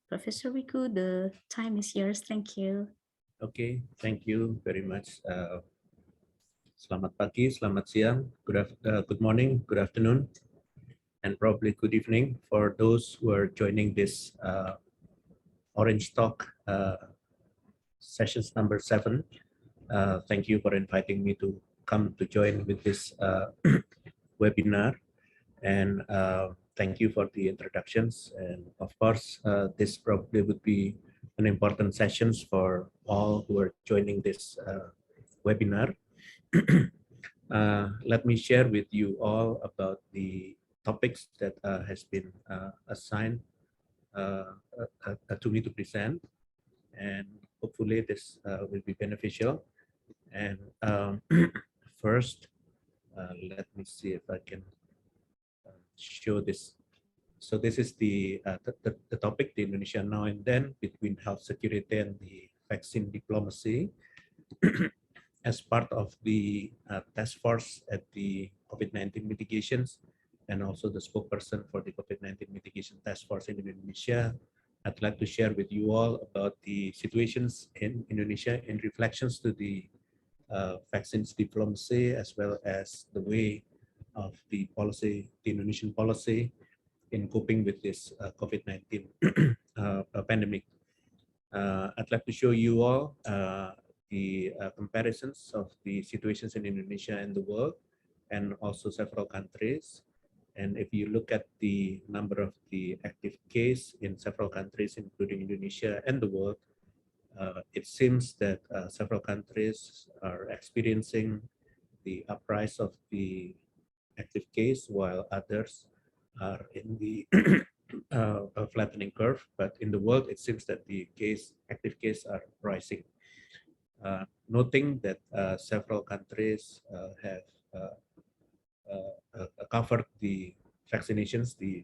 Professor Wiku, the time is yours. Thank you. Okay, thank you very much. Selamat pagi, selamat siang, good morning, good afternoon, and probably good evening for those who are joining this Orange Talk sessions number 7. Thank you for inviting me to come to join with this webinar, and thank you for the introductions. And of course, this probably would be an important sessions for all who are joining this webinar. Let me share with you all about the topics that has been assigned to me to present, and hopefully this will be beneficial. And first, Let me see if I can show this. So this is the topic, the Indonesia Now and Then, between health security and the vaccine diplomacy. As part of the task force at the COVID-19 mitigations, and also the spokesperson for the COVID-19 mitigation task force in Indonesia, I'd like to share with you all about the situations in Indonesia in reflections to the vaccines diplomacy, as well as the way of the policy, the Indonesian policy in coping with this COVID-19 pandemic. I'd like to show you all the comparisons of the situations in Indonesia and the world, and also several countries. And if you look at the number of the active case in several countries, including Indonesia and the world, it seems that several countries are experiencing the uprise of the active case, while others are in the flattening curve. But in the world, it seems that the active case are rising. Noting that several countries have covered the vaccinations, the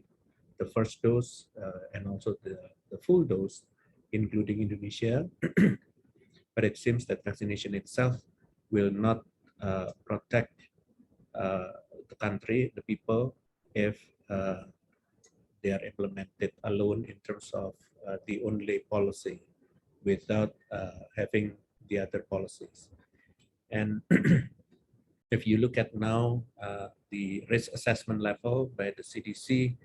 first dose and also the full dose, including Indonesia. But it seems that vaccination itself will not protect the country, the people, if they are implemented alone in terms of the only policy, without having the other policies. And if you look at now the risk assessment level by the CDC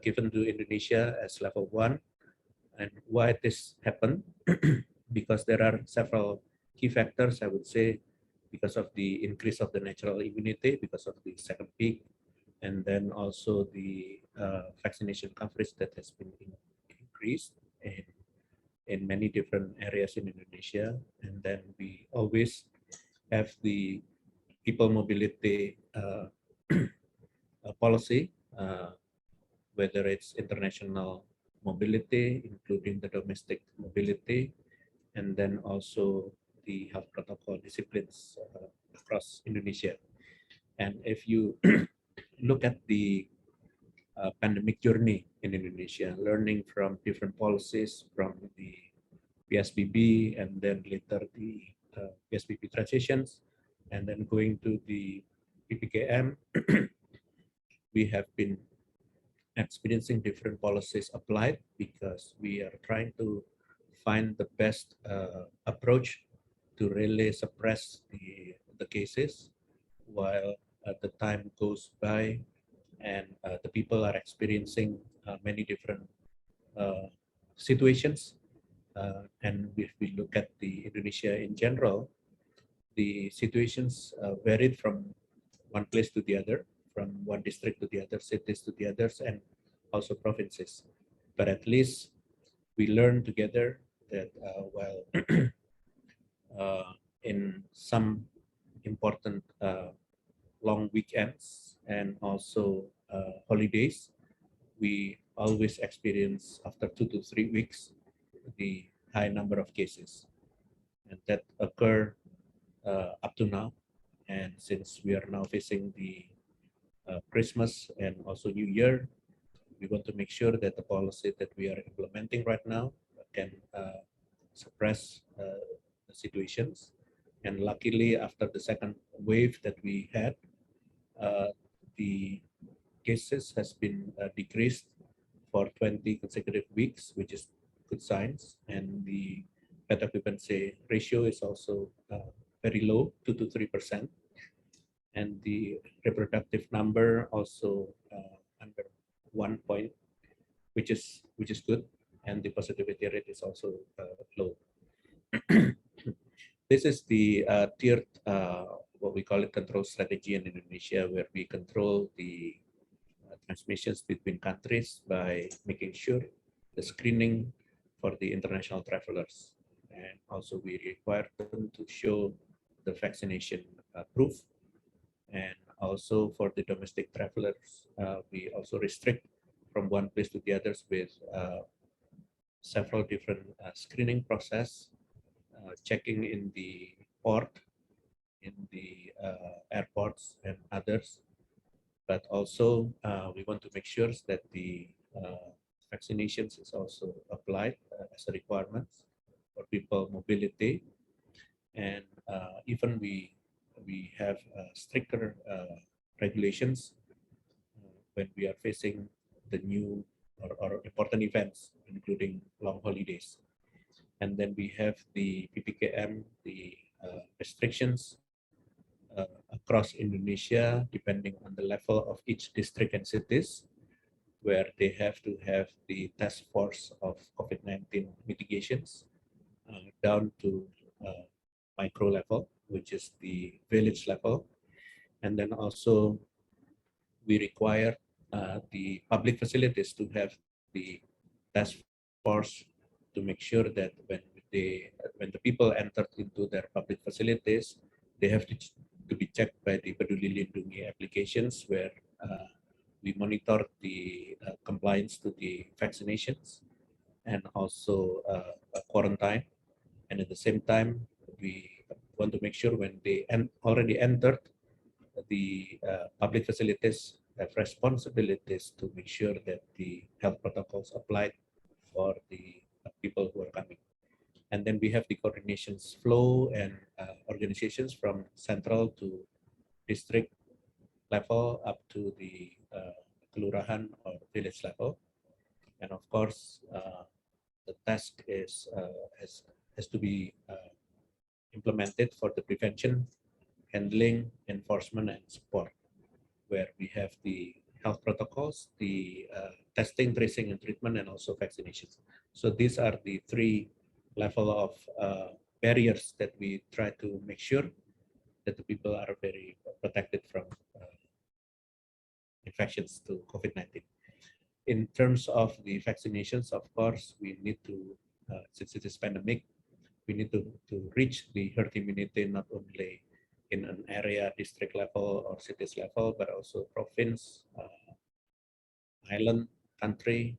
given to Indonesia as level 1, and why this happened, because there are several key factors, I would say, because of the increase of the natural immunity, because of the second peak, and then also the vaccination coverage that has been increased in many different areas in Indonesia. And then we always have the people mobility policy, whether it's international mobility, including the domestic mobility, and then also the health protocol disciplines across Indonesia. And if you look at the pandemic journey in Indonesia, learning from different policies from the PSBB, and then later the PSBB transitions, and then going to the PPKM, we have been experiencing different policies applied, because we are trying to find the best approach to really suppress the cases, while the time goes by and the people are experiencing many different situations. And if we look at the Indonesia in general, the situations varied from one place to the other, from one district to the other, cities to the others, and also provinces. But at least we learn together that while in some important long weekends and also holidays, we always experience after 2 to 3 weeks the high number of cases, and that occur up to now. And since we are now facing the Christmas and also New Year, we want to make sure that the policy that we are implementing right now can suppress the situations. And luckily, after the second wave that we had, the cases has been decreased for 20 consecutive weeks, which is good signs. And the bed occupancy ratio is also very low, 2 to 3%. And the reproductive number also under 1 point, which is good. And the positivity rate is also low. This is the tiered, what we call it, control strategy in Indonesia, where we control the transmissions between countries by making sure the screening for the international travelers, and also we require them to show the vaccination proof. And also for the domestic travelers, we also restrict from one place to the others with several different screening process, checking in the port, in the airports and others. But also we want to make sure that the vaccinations is also applied as a requirement for people mobility, and even we have stricter regulations when we are facing the new or important events, including long holidays. And then we have the PPKM, the restrictions across Indonesia, depending on the level of each district and cities, where they have to have the task force of COVID-19 mitigations down to micro level, which is the village level. And then also we require the public facilities to have the task force to make sure that when the people enter into their public facilities, they have to be checked by the Peduli Lindungi applications, where we monitor the compliance to the vaccinations and also quarantine. And at the same time, we want to make sure when they already entered the public facilities have responsibilities to make sure that the health protocols applied for the people who are coming. And then we have the coordinations flow and organizations from central to district level up to the kelurahan or village level. And of course, the task is has to be implemented for the prevention, handling, enforcement, and support, where we have the health protocols, the testing, tracing, and treatment, and also vaccinations. So these are the three level of barriers that we try to make sure that the people are very protected from infections to COVID-19. In terms of the vaccinations, of course, we need to, since it is pandemic, we need to reach the herd immunity not only in an area, district level or cities level, but also province, island, country,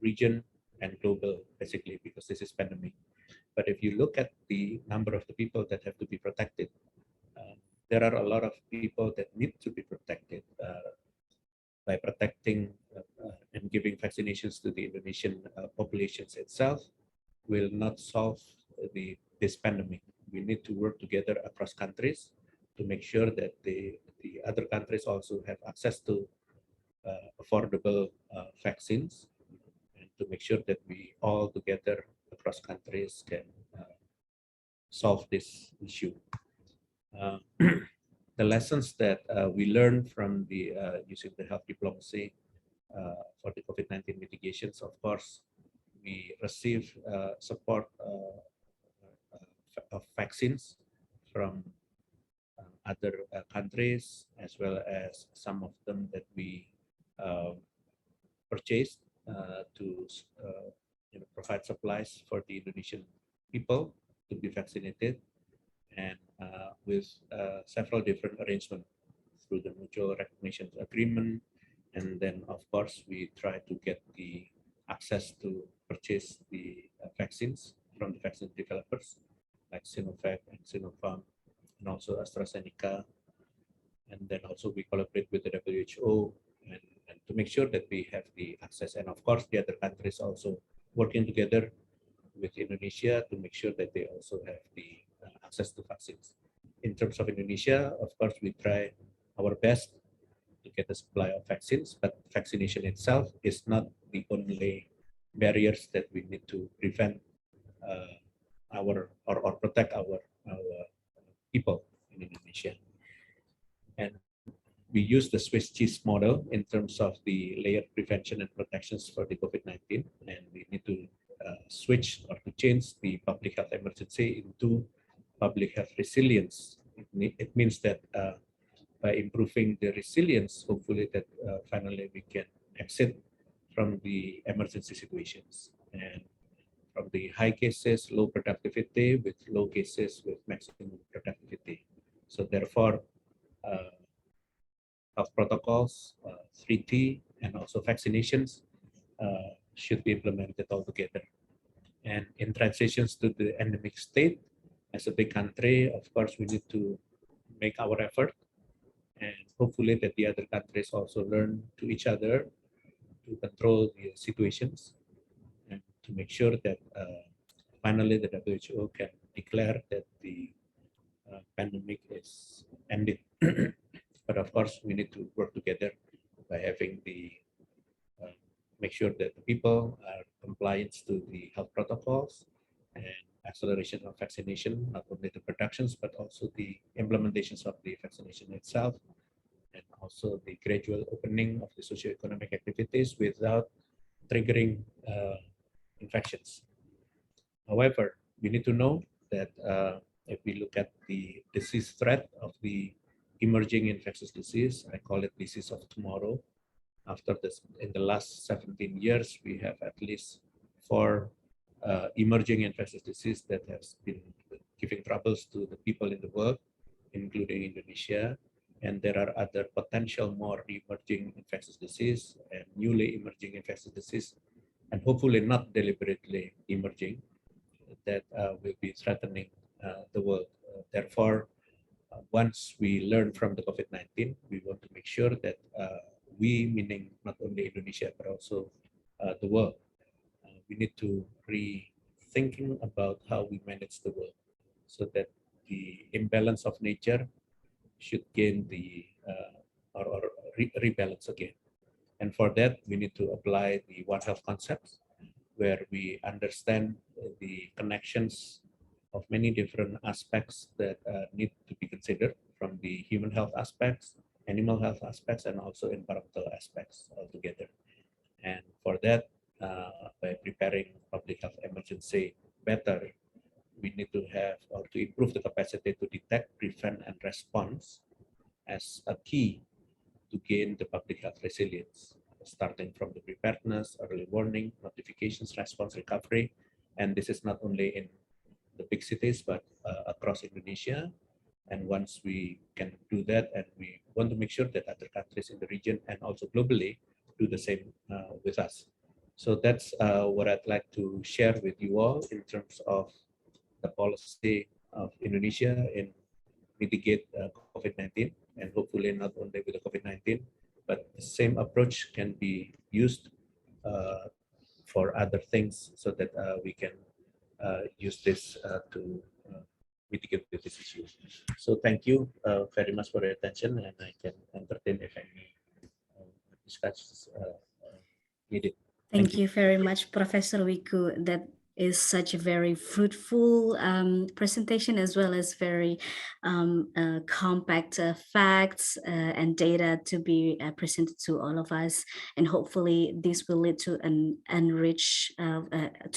region, and global, basically, because this is pandemic. But if you look at the number of the people that have to be protected, there are a lot of people that need to be protected. By protecting and giving vaccinations to the Indonesian populations itself will not solve this pandemic. We need to work together across countries to make sure that the other countries also have access to affordable vaccines, and to make sure that we all together across countries can solve this issue. The lessons that we learned from the using the health diplomacy for the COVID-19 mitigations, of course, we receive support of vaccines from other countries, as well as some of them that we purchased to provide supplies for the Indonesian people to be vaccinated, and with several different arrangements through the mutual recognition agreement. And then, of course, we try to get the access to purchase the vaccines from the vaccine developers like Sinovac and Sinopharm, and also AstraZeneca. And then also we collaborate with the WHO and to make sure that we have the access. And of course, the other countries also working together with Indonesia to make sure that they also have the access to vaccines. In terms of Indonesia, of course, we try our best to get the supply of vaccines, but vaccination itself is not the only barriers that we need to prevent our or protect our people in Indonesia. And we use the Swiss cheese model in terms of the layered prevention and protections for the COVID-19, and we need to switch or to change the public health emergency into public health resilience. It means that by improving the resilience, hopefully that finally we can exit from the emergency situations, and from the high cases, low productivity, with low cases with maximum productivity. So therefore, health protocols, 3T, and also vaccinations should be implemented all together. And in transitions to the endemic state, as a big country, of course, we need to make our effort, and hopefully that the other countries also learn to each other to control the situations and to make sure that finally the WHO can declare that the pandemic is ended. But of course, we need to work together by having the make sure that the people are compliant to the health protocols and acceleration of vaccination, not only the productions, but also the implementations of the vaccination itself, and also the gradual opening of the socioeconomic activities without triggering infections. However, we need to know that if we look at the disease threat of the emerging infectious disease, I call it disease of tomorrow. After this, in the last 17 years, we have at least 4 emerging infectious disease that has been giving troubles to the people in the world, including Indonesia. And there are other potential more emerging infectious disease and newly emerging infectious disease, and hopefully not deliberately emerging, that will be threatening the world. Therefore, once we learn from the COVID-19, we want to make sure that we, meaning not only Indonesia, but also the world, we need to rethinking about how we manage the world so that the imbalance of nature should gain the or rebalance again. And for that, we need to apply the One Health concepts, where we understand the connections of many different aspects that need to be considered, from the human health aspects, animal health aspects, and also environmental aspects altogether. And for that, by preparing public health emergency better, we need to have or to improve the capacity to detect, prevent, and response as a key to gain the public health resilience, starting from the preparedness, early warning, notifications, response, recovery. And this is not only in the big cities, but across Indonesia. And once we can do that, and we want to make sure that other countries in the region and also globally do the same with us. So that's what I'd like to share with you all in terms of the policy of Indonesia in mitigate COVID-19, and hopefully not only with the COVID-19, but the same approach can be used for other things, so that we can use this to mitigate this issue. So thank you very much for your attention, and I can entertain if any discussions needed. Thank you very much, Professor Wiku. That is such a very fruitful presentation, as well as very compact facts and data to be presented to all of us. And hopefully this will lead to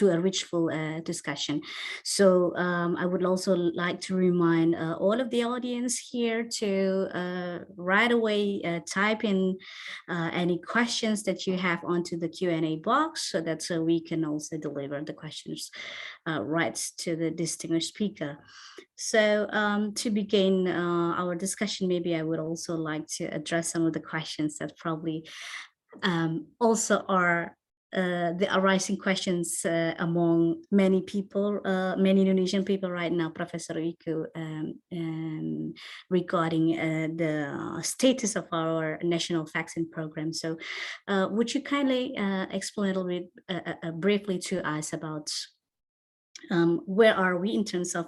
a richful discussion. So I would also like to remind all of the audience here to right away type in any questions that you have onto the Q&A box, so that we can also deliver the questions right to the distinguished speaker. So to begin our discussion, maybe I would also like to address some of the questions that probably also are the arising questions among many people, many Indonesian people right now, Professor Wiku, regarding the status of our national vaccine program. So would you kindly explain a little bit briefly to us about where are we in terms of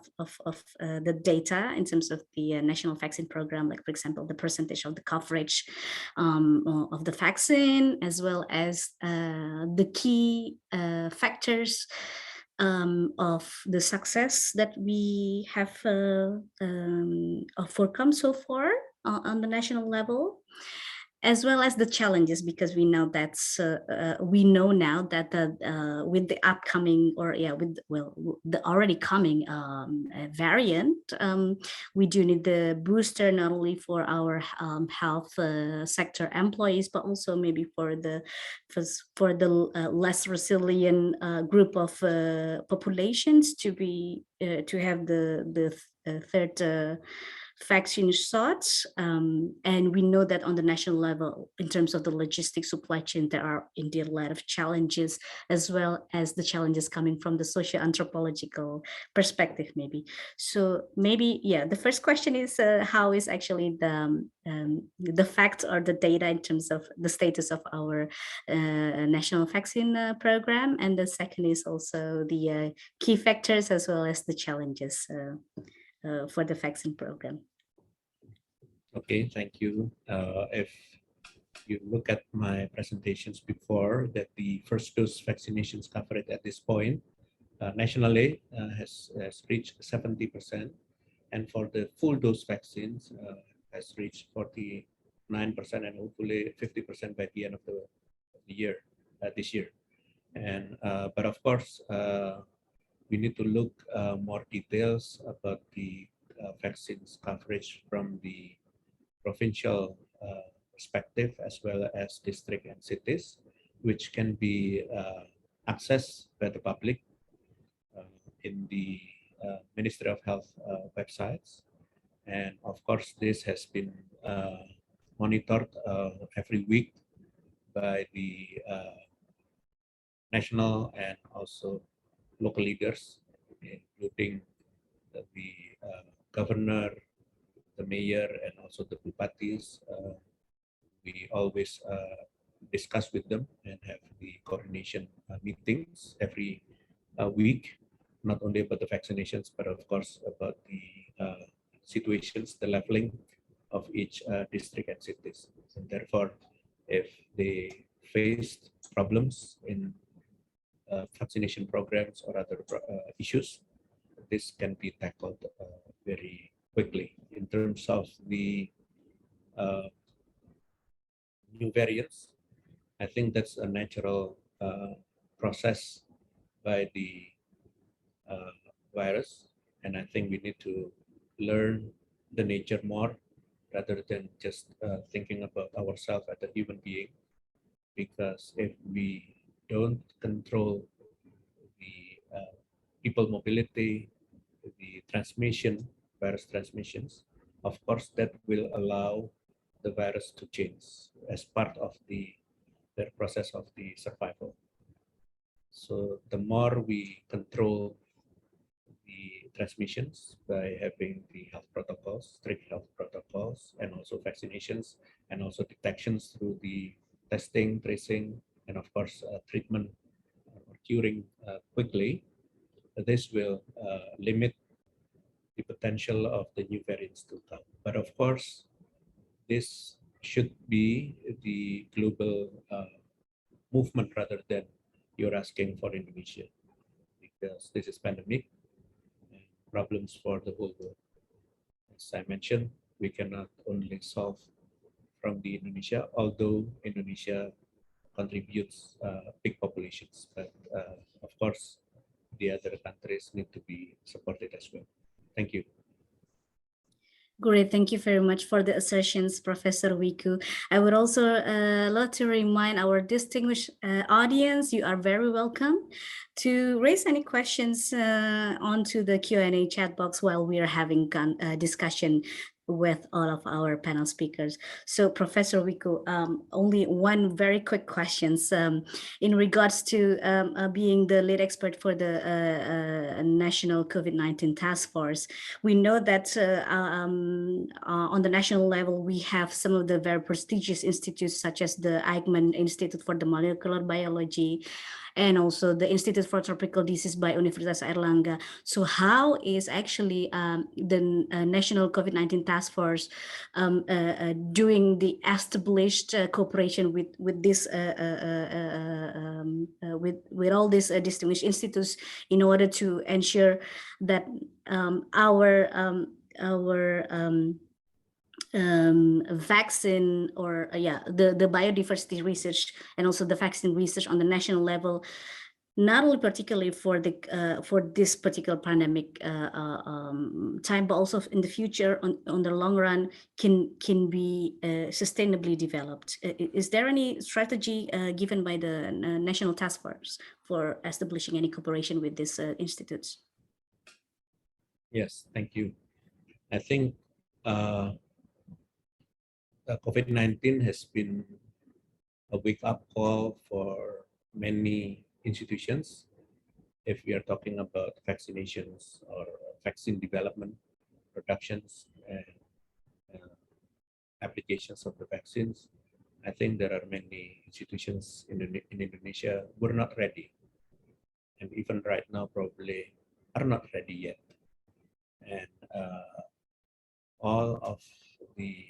the data, in terms of the national vaccine program, like, for example, the percentage of the coverage of the vaccine, as well as the key factors of the success that we have overcome so far on the national level, as well as the challenges, because we know that's we know now that with the upcoming, or the already coming variant, we do need the booster, not only for our health sector employees, but also maybe for the less resilient group of populations to be to have the third vaccine shots. And we know that on the national level, in terms of the logistics supply chain, there are indeed a lot of challenges, as well as the challenges coming from the socio-anthropological perspective, maybe. So maybe, yeah, the first question is how is actually the facts or the data in terms of the status of our national vaccine program, and the second is also the key factors as well as the challenges for the vaccine program. Okay, thank you. If you look at my presentations before, that the first dose vaccinations coverage at this point nationally has reached 70%, and for the full dose vaccines has reached 49%, and hopefully 50% by the end of the year, this year. And but of course, we need to look more details about the vaccines coverage from the provincial perspective as well as district and cities, which can be accessed by the public in the Ministry of Health websites. And of course, this has been monitored every week by the national and also local leaders, including the governor, the mayor, and also the bupatis. We always discuss with them and have the coordination meetings every week, not only about the vaccinations, but of course about the situations, the leveling of each district and cities. And therefore, if they faced problems in vaccination programs or other issues, this can be tackled very quickly. In terms of the new variants, I think that's a natural process by the virus, and I think we need to learn the nature more rather than just thinking about ourselves as a human being, because if we don't control the people mobility, the transmission, virus transmissions, of course that will allow the virus to change as part of the process of the survival. So the more we control the transmissions by having the health protocols, strict health protocols, and also vaccinations, and also detections through the testing, tracing, and of course treatment or curing quickly, this will limit the potential of the new variants to come. But of course, this should be the global movement rather than you're asking for Indonesia, because this is pandemic and problems for the whole world. As I mentioned, we cannot only solve from the Indonesia, although Indonesia contributes big populations, but of course, the other countries need to be supported as well. Thank you. Great, thank you very much for the assertions, Professor Wiku. I would also love to remind our distinguished audience, you are very welcome to raise any questions onto the Q&A chat box while we are having a discussion with all of our panel speakers. So Professor Wiku, only one very quick question in regards to being the lead expert for the National COVID-19 Task Force. We know that on the national level, we have some of the very prestigious institutes such as the Eichmann Institute for the Molecular Biology, and also the Institute for Tropical Disease by Universitas Airlangga. So how is actually the National COVID-19 Task Force doing the established cooperation with this with all these distinguished institutes in order to ensure that our vaccine or the biodiversity research and also the vaccine research on the national level, not only particularly for the for this particular pandemic time, but also in the future on the long run can be sustainably developed. Is there any strategy given by the National Task Force for establishing any cooperation with these institutes? Yes, thank you. I think COVID-19 has been a wake-up call for many institutions. If we are talking about vaccinations or vaccine development, productions, and applications of the vaccines, I think there are many institutions in Indonesia who are not ready, and even right now probably are not ready yet. And all of the,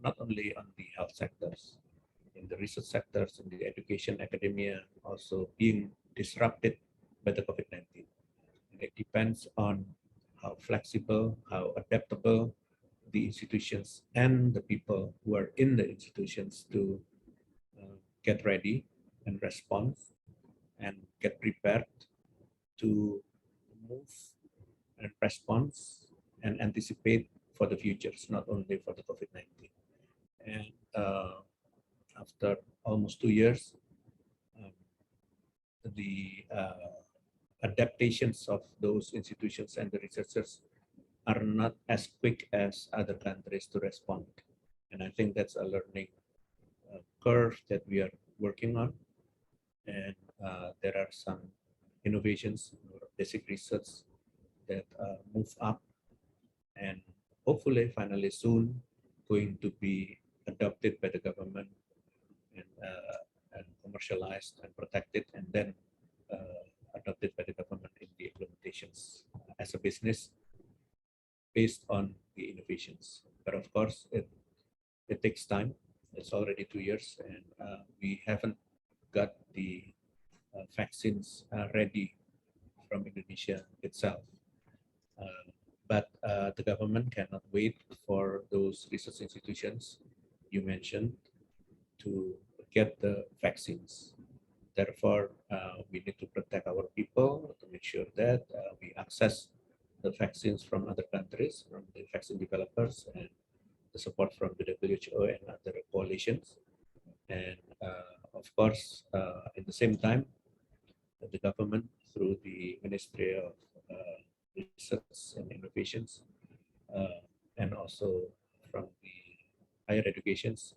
not only on the health sectors, in the research sectors, in the education, academia, also being disrupted by the COVID-19. And it depends on how flexible, how adaptable the institutions and the people who are in the institutions to get ready and respond and get prepared to move and respond and anticipate for the futures, not only for the COVID-19. And after almost 2 years, the adaptations of those institutions and the researchers are not as quick as other countries to respond. And I think that's a learning curve that we are working on. And there are some innovations, basic research that move up and hopefully finally soon going to be adopted by the government and commercialized and protected, and then adopted by the government in the implementations as a business based on the innovations. But of course, it takes time. It's already 2 years, and we haven't got the vaccines ready from Indonesia itself. But the government cannot wait for those research institutions you mentioned to get the vaccines. Therefore, we need to protect our people to make sure that we access the vaccines from other countries, from the vaccine developers, and the support from the WHO and other coalitions. And of course, at the same time, the government through the Ministry of Research and Innovations, and also from the higher educations,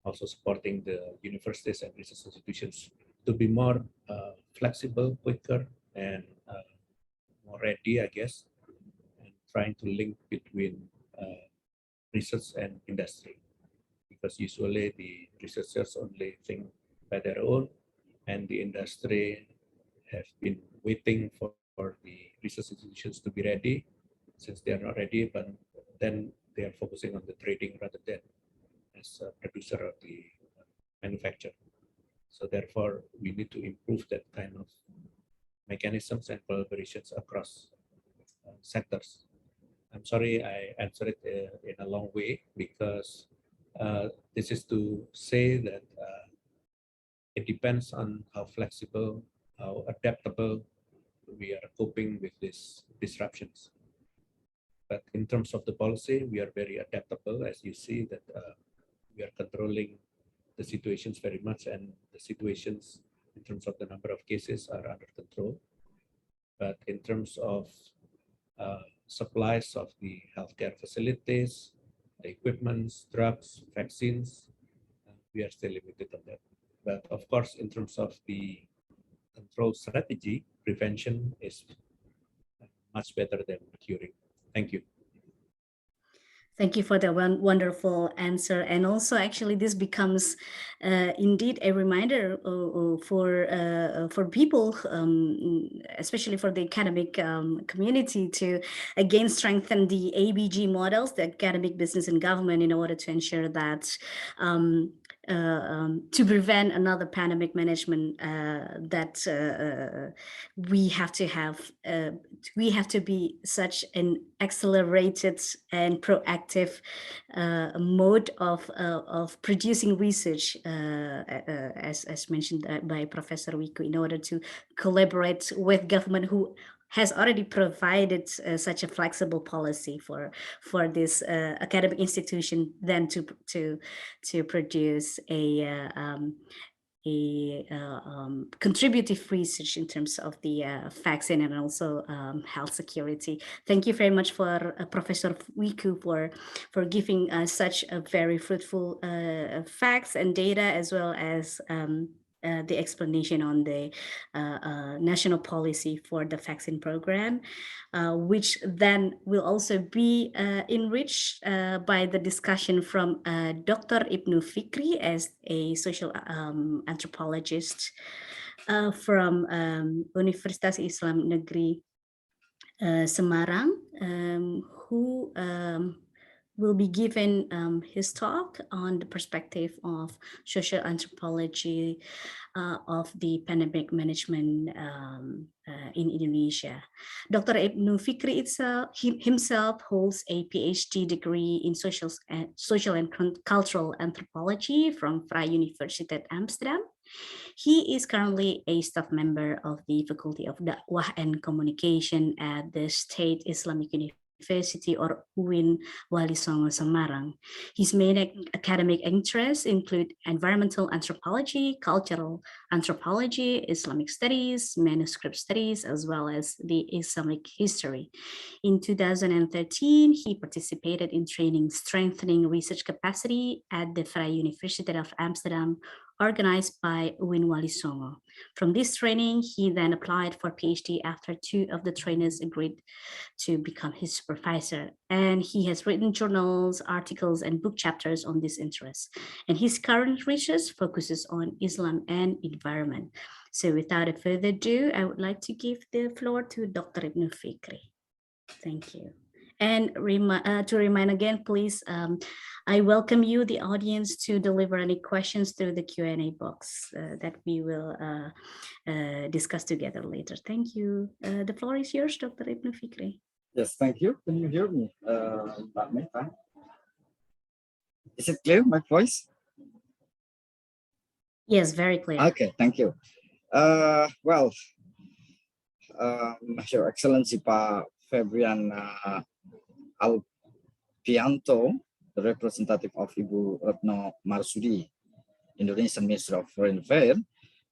also supporting the universities and research institutions to be more flexible, quicker, and more ready, I guess, and trying to link between research and industry. Because usually the researchers only think by their own, and the industry have been waiting for the research institutions to be ready, since they are not ready, but then they are focusing on the trading rather than as a producer of the manufacturer. So therefore, we need to improve that kind of mechanisms and collaborations across sectors. I'm sorry I answered it in a long way, because this is to say that it depends on how flexible, how adaptable we are coping with these disruptions. But in terms of the policy, we are very adaptable, as you see that we are controlling the situations very much, and the situations in terms of the number of cases are under control. But in terms of supplies of the healthcare facilities, the equipments, drugs, vaccines, we are still limited on that. But of course, in terms of the control strategy, prevention is much better than curing. Thank you. Thank you for that wonderful answer. And also, actually, this becomes indeed a reminder for people, especially for the academic community, to again strengthen the ABG models, the academic, business, and government, in order to ensure that to prevent another pandemic management, that we have to be such an accelerated and proactive mode of producing research, as mentioned by Professor Wiku, in order to collaborate with government, who has already provided such a flexible policy for this academic institution, then to produce contributive research in terms of the vaccine and also health security. Thank you very much for Professor Wiku for giving us such a very fruitful facts and data, as well as the explanation on the national policy for the vaccine program, which then will also be enriched by the discussion from Dr. Ibnu Fikri as a social anthropologist from Universitas Islam Negeri Semarang, who will be given his talk on the perspective of social anthropology of the pandemic management in Indonesia. Dr. Ibnu Fikri himself holds a PhD degree in social and cultural anthropology from Vrije Universiteit Amsterdam. He is currently a staff member of the Faculty of Dakwah and Communication at the State Islamic University or UIN Wali Songo Semarang. His main academic interests include environmental anthropology, cultural anthropology, Islamic studies, manuscript studies, as well as the Islamic history. In 2013, he participated in training strengthening research capacity at the Vrije Universiteit of Amsterdam, organized by UIN Wali Songo. From this training, he then applied for PhD after two of the trainers agreed to become his supervisor. And he has written journals, articles, and book chapters on this interest. And his current research focuses on Islam and environment. So without further ado, I would like to give the floor to Dr. Ibnu Fikri. Thank you. And to remind again, please, I welcome you, the audience, to deliver any questions through the Q&A box that we will discuss together later. Thank you. The floor is yours, Dr. Ibnu Fikri. Yes, thank you. Can you hear me, Mbak Meta? Is it clear, my voice? Yes, very clear. Okay, thank you. Well, Your Excellency Pak Febrian Alpianto, the representative of Ibu Retno Marsudi, Indonesian Minister of Foreign Affairs,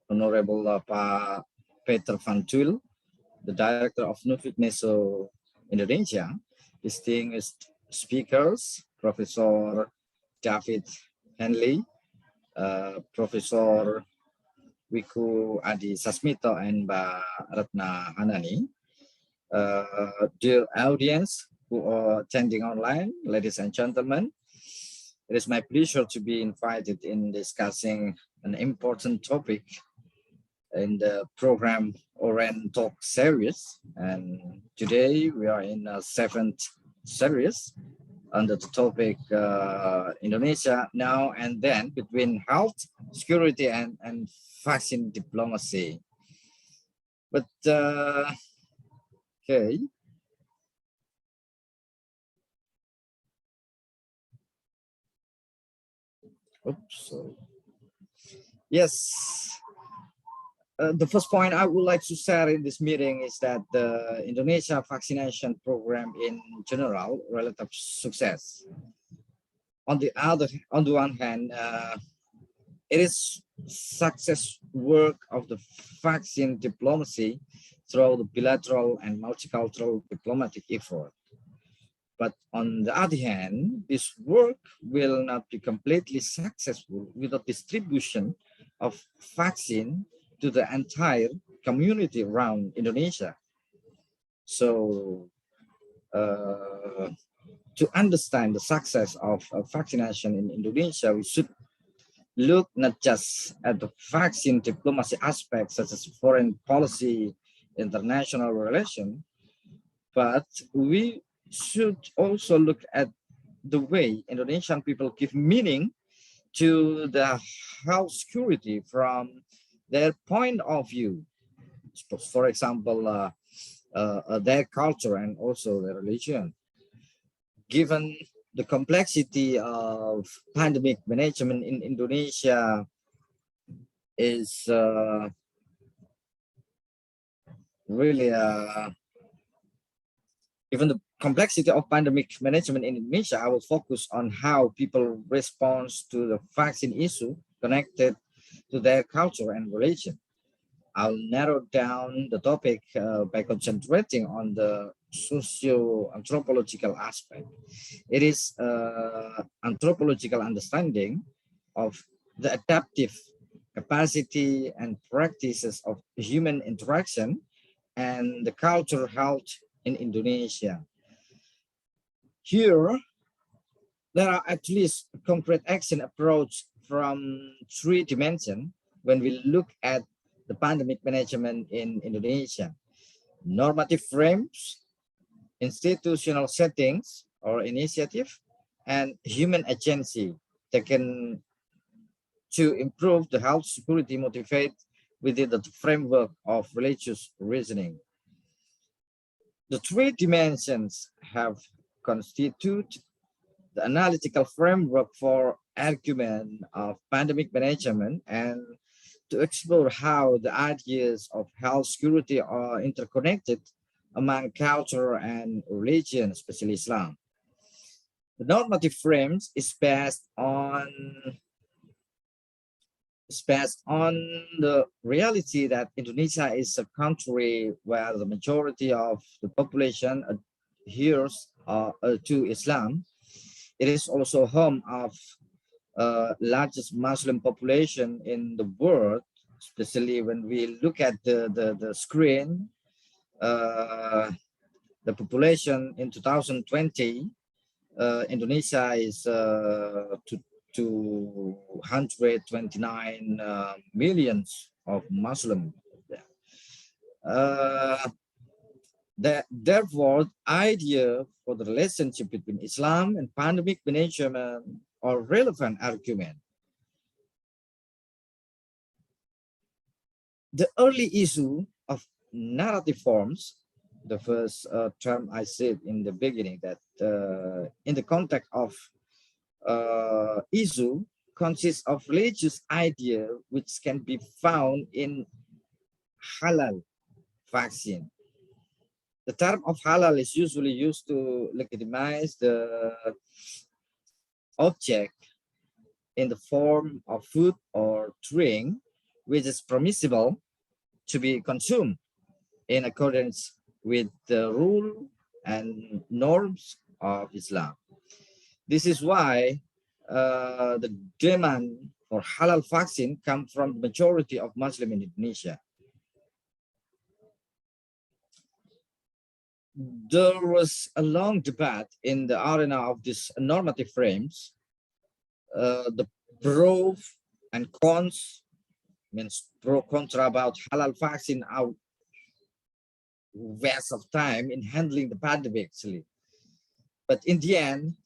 Honorable Pak Peter van Tuil, the Director of Nuffic NESO Indonesia, distinguished speakers, Professor David Henley, Professor Wiku Adi Sasmito, and Mbak Ratna Hanani, dear audience who are attending online, ladies and gentlemen, it is my pleasure to be invited in discussing an important topic in the program Oren Talk series. And today we are in a 7th series under the topic Indonesia Now and Then, between health, security, and vaccine diplomacy. But okay. Oops. Yes. The first point I would like to share in this meeting is that the Indonesia vaccination program in general, relative success. On the one hand, it is success work of the vaccine diplomacy through the bilateral and multicultural diplomatic effort. But on the other hand, this work will not be completely successful without distribution of vaccine to the entire community around Indonesia. So to understand the success of vaccination in Indonesia, we should look not just at the vaccine diplomacy aspects such as foreign policy, international relations, but we should also look at the way Indonesian people give meaning to the health security from their point of view. For example, their culture and also their religion. Given the complexity of pandemic management in Indonesia is really given the complexity of pandemic management in Indonesia, I will focus on how people respond to the vaccine issue connected to their culture and religion. I'll narrow down the topic by concentrating on the socio-anthropological aspect. It is anthropological understanding of the adaptive capacity and practices of human interaction and the culture held in Indonesia. Here, there are at least a concrete action approach from 3 dimensions when we look at the pandemic management in Indonesia. Normative frames, institutional settings or initiative, and human agency taken to improve the health security motivate within the framework of religious reasoning. The 3 dimensions have constitute the analytical framework for argument of pandemic management and to explore how the ideas of health security are interconnected among culture and religion, especially Islam. The normative frames is based on the reality that Indonesia is a country where the majority of the population adheres to Islam. It is also home of largest Muslim population in the world, especially when we look at the screen. The population in 2020, Indonesia is 229 millions of Muslims. Therefore, idea for the relationship between Islam and pandemic management are relevant argument. The early issue of narrative forms, the first term I said in the beginning, that in the context of issue consists of religious idea which can be found in halal vaccine. The term of halal is usually used to legitimize the object in the form of food or drink, which is permissible to be consumed in accordance with the rule and norms of Islam. This is why the demand for halal vaccine comes from the majority of Muslims in Indonesia. There was a long debate in the arena of these normative frames. The pro and cons, means pro contra about halal vaccine are waste of time in handling the pandemic actually. But in the end,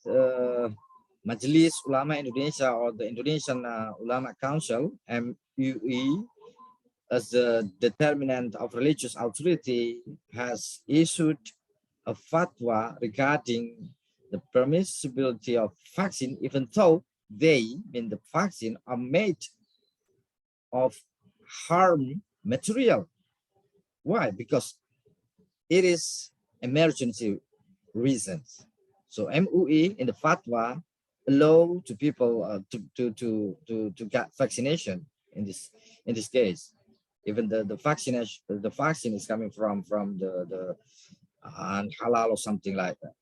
Majelis Ulama Indonesia or the Indonesian Ulama Council, MUI, as the determinant of religious authority, has issued a fatwa regarding the permissibility of vaccine, even though the vaccine are made of harm material. Why? Because it is emergency reasons. So MUI in the fatwa allow to people to get vaccination in this case. Even the vaccine is coming from the halal or something like that.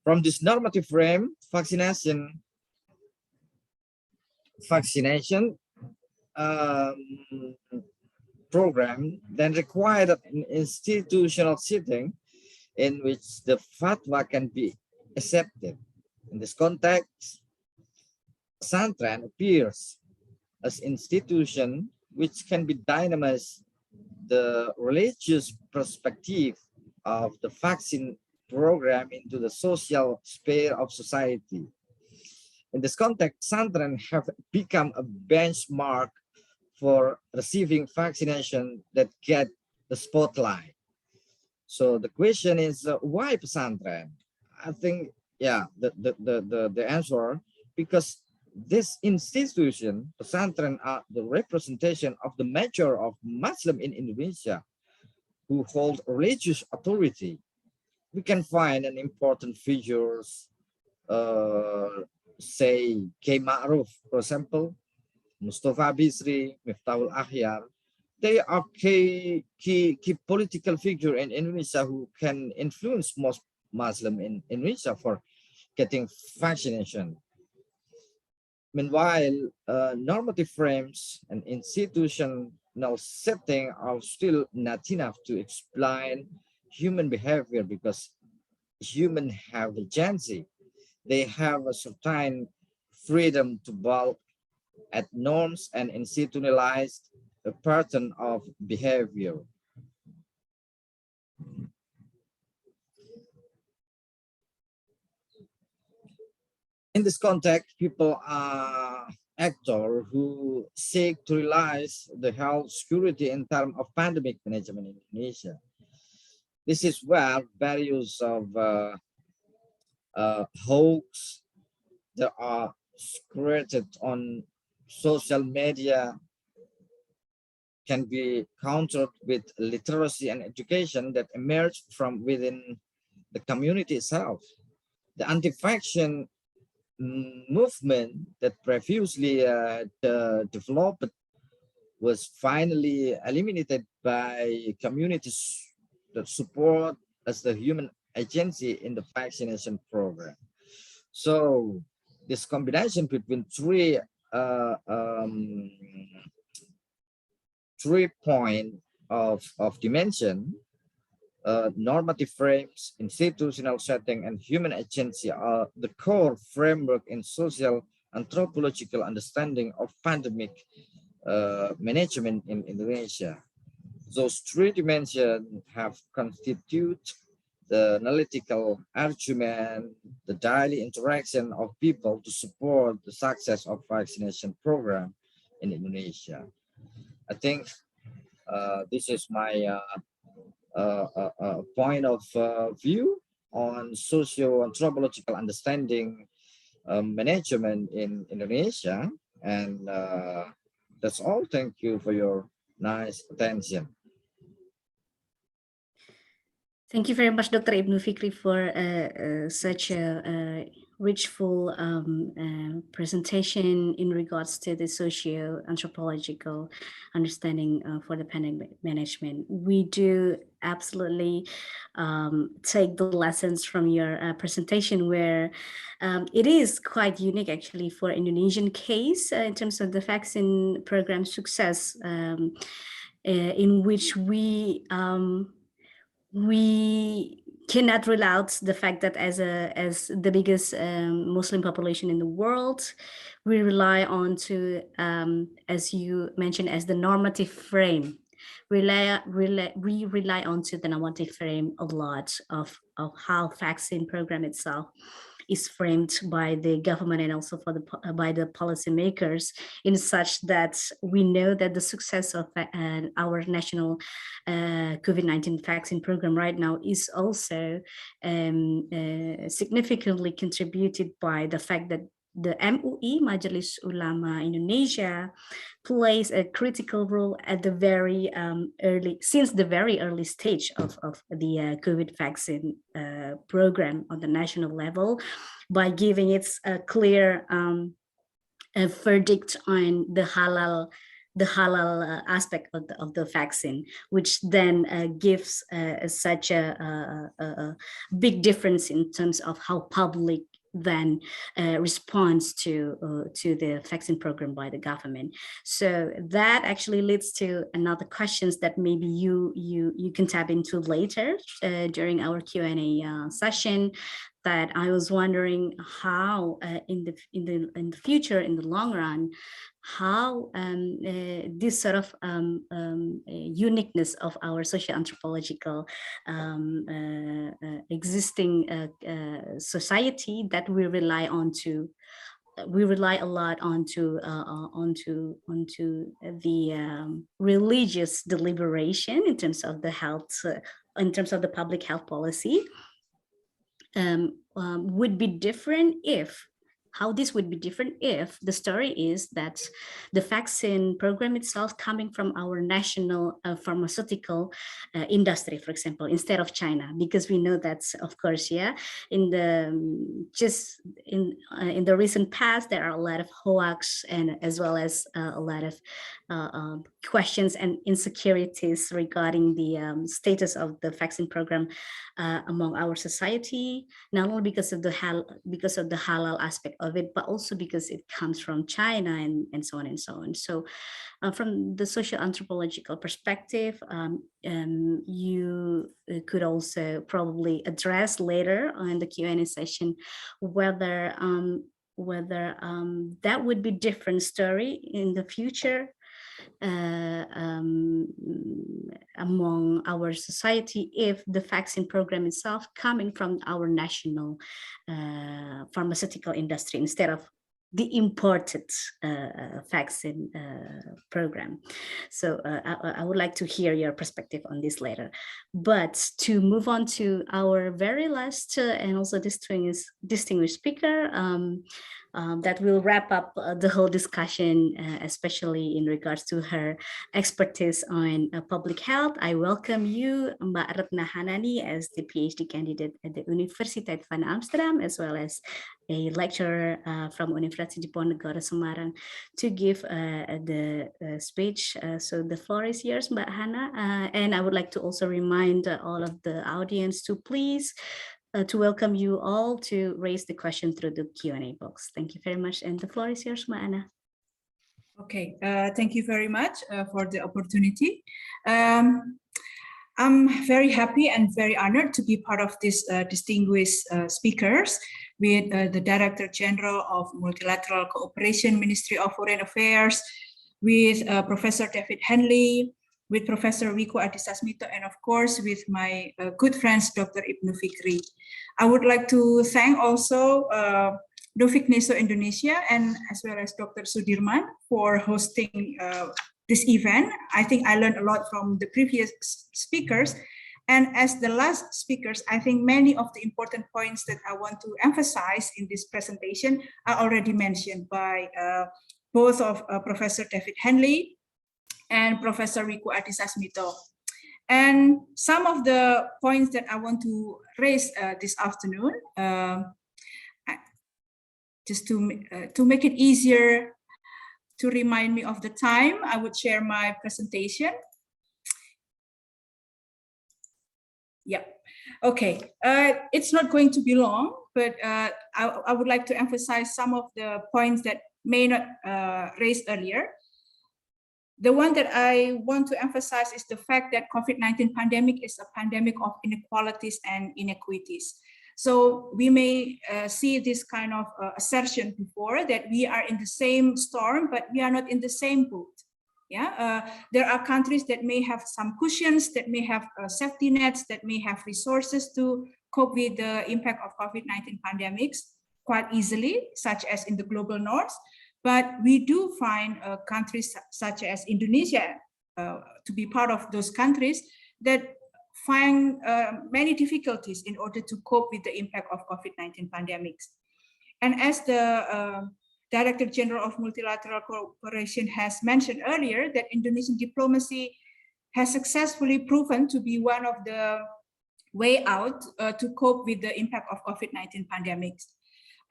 From this normative frame, vaccination program then required an institutional setting in which the fatwa can be accepted. In this context, pesantren appears as institution which can be dynamize the religious perspective of the vaccine program into the social sphere of society. In this context, pesantren have become a benchmark for receiving vaccination that get the spotlight. So the question is, why pesantren? I think, yeah, the answer, because this institution, pesantren, are the representation of the major of Muslim in Indonesia who hold religious authority. We can find an important figures, say K. Ma'ruf, for example, Mustafa Bisri, Miftahul Ahyar, they are key political figure in Indonesia who can influence most Muslim in Indonesia for getting vaccination. Meanwhile, normative frames and institutional setting are still not enough to explain human behavior because humans have agency. They have a certain freedom to bulk at norms and institutionalize a pattern of behavior. In this context, people are actors who seek to realize the health security in terms of pandemic management in Indonesia. This is where values of hoax that are created on social media can be countered with literacy and education that emerge from within the community itself. The anti-faction movement that previously developed was finally eliminated by communities that support as the human agency in the vaccination program. So this combination between three point of dimension, normative frames, institutional setting, and human agency are the core framework in social anthropological understanding of pandemic management in Indonesia. Those three dimensions have constitute the analytical argument, the daily interaction of people to support the success of vaccination program in Indonesia. I think this is my point of view on socio-anthropological understanding management in Indonesia. And that's all. Thank you for your nice attention. Thank you very much, Dr. Ibnu Fikri, for such a richful presentation in regards to the socio-anthropological understanding for the pandemic management. We do absolutely take the lessons from your presentation, where it is quite unique actually for Indonesian case in terms of the vaccine program success, in which we cannot rule out the fact that as the biggest Muslim population in the world, we rely on to, as you mentioned, as the normative frame. We rely on to the normative frame a lot of how vaccine program itself is framed by the government and also for by the policymakers, in such that we know that the success of our national COVID-19 vaccine program right now is also significantly contributed by the fact that the MUI, Majelis Ulama Indonesia, plays a critical role at the very since the very early stage of the COVID vaccine program on the national level, by giving its clear verdict on the halal aspect of the vaccine, which then gives such a big difference in terms of how public then responds to the vaccine program by the government. So that actually leads to another questions that maybe you can tap into later during our Q&A session, that I was wondering how in the future, in the long run, how this sort of uniqueness of our socio-anthropological existing society that we rely on to, we rely a lot onto the religious deliberation in terms of the health, in terms of the public health policy, would be different if how this would be different if the story is that the vaccine program itself coming from our national pharmaceutical industry, for example, instead of China, because we know that, of course, yeah, in the in the recent past, there are a lot of hoax and as well as a lot of questions and insecurities regarding the status of the vaccine program among our society, not only because of the halal aspect of it, but also because it comes from China and so on and so on. So from the social anthropological perspective, you could also probably address later on the Q&A session whether that would be different story in the future among our society if the vaccine program itself coming from our national pharmaceutical industry instead of the imported vaccine program. So I would like to hear your perspective on this later. But to move on to our very last and also distinguished speaker, that will wrap up the whole discussion, especially in regards to her expertise on public health. I welcome you, Mbak Retna Hanani, as the PhD candidate at the Universiteit van Amsterdam, as well as a lecturer from University Diponegoro Semarang, to give the speech. So the floor is yours, Mbak Hana. And I would like to also remind all of the audience to please to welcome you all to raise the question through the Q&A box. Thank you very much. And the floor is yours, Mbak Hana. Okay, thank you very much for the opportunity. I'm very happy and very honored to be part of this distinguished speakers with the Director General of Multilateral Cooperation, Ministry of Foreign Affairs, with Professor David Henley, with Professor Wiku Adhisasmito, and of course with my good friends, Dr. Ibnu Fikri. I would like to thank also Dovikneso Indonesia and as well as Dr. Sudirman for hosting this event. I think I learned a lot from the previous speakers. And as the last speakers, I think many of the important points that I want to emphasize in this presentation are already mentioned by both of Professor David Henley and Professor Wiku Adhisasmito. And some of the points that I want to raise this afternoon, just to make it easier to remind me of the time, I would share my presentation. Yeah, okay. It's not going to be long, but I would like to emphasize some of the points that may not raised earlier. The one that I want to emphasize is the fact that COVID-19 pandemic is a pandemic of inequalities and inequities. So we may see this kind of assertion before that we are in the same storm, but we are not in the same boat. Yeah, there are countries that may have some cushions, that may have safety nets, that may have resources to cope with the impact of COVID-19 pandemics quite easily, such as in the global north. But we do find countries such as Indonesia to be part of those countries that find many difficulties in order to cope with the impact of COVID-19 pandemics. And as the Director General of Multilateral Cooperation has mentioned earlier, that Indonesian diplomacy has successfully proven to be one of the way out to cope with the impact of COVID-19 pandemics.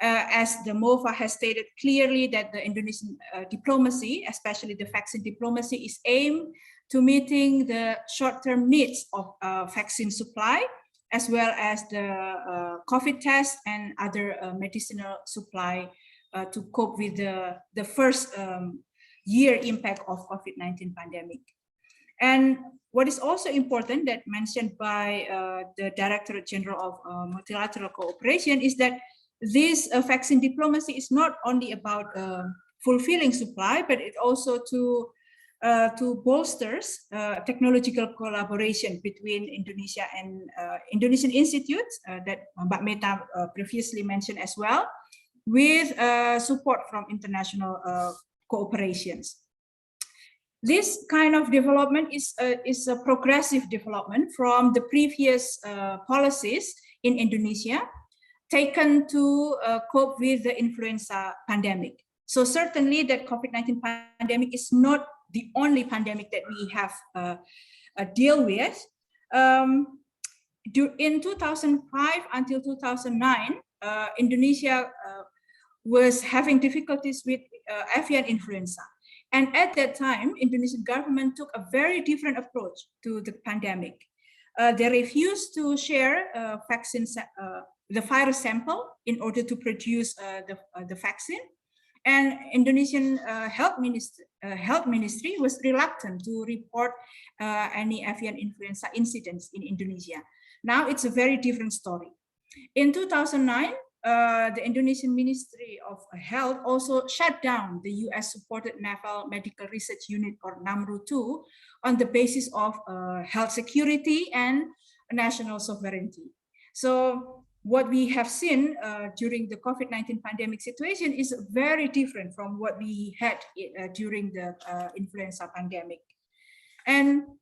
As the MOFA has stated clearly that the Indonesian diplomacy, especially the vaccine diplomacy, is aimed to meeting the short-term needs of vaccine supply, as well as the COVID test and other medicinal supply to cope with the first year impact of COVID-19 pandemic. And what is also important that mentioned by the Director General of Multilateral Cooperation is that this vaccine diplomacy is not only about fulfilling supply, but it also to bolsters technological collaboration between Indonesia and Indonesian institutes that Mbak Meta previously mentioned as well, with support from international cooperations. This kind of development is a progressive development from the previous policies in Indonesia taken to cope with the influenza pandemic. So certainly that COVID-19 pandemic is not the only pandemic that we have deal with. In 2005 until 2009, Indonesia was having difficulties with avian influenza. And at that time, Indonesian government took a very different approach to the pandemic. They refused to share vaccines, the virus sample in order to produce the vaccine. And Indonesian health ministry was reluctant to report any avian influenza incidents in Indonesia. Now it's a very different story. In 2009, the Indonesian Ministry of Health also shut down the US-supported Naval Medical Research Unit, or NAMRU-2, on the basis of health security and national sovereignty. So what we have seen during the COVID-19 pandemic situation is very different from what we had during the influenza pandemic. And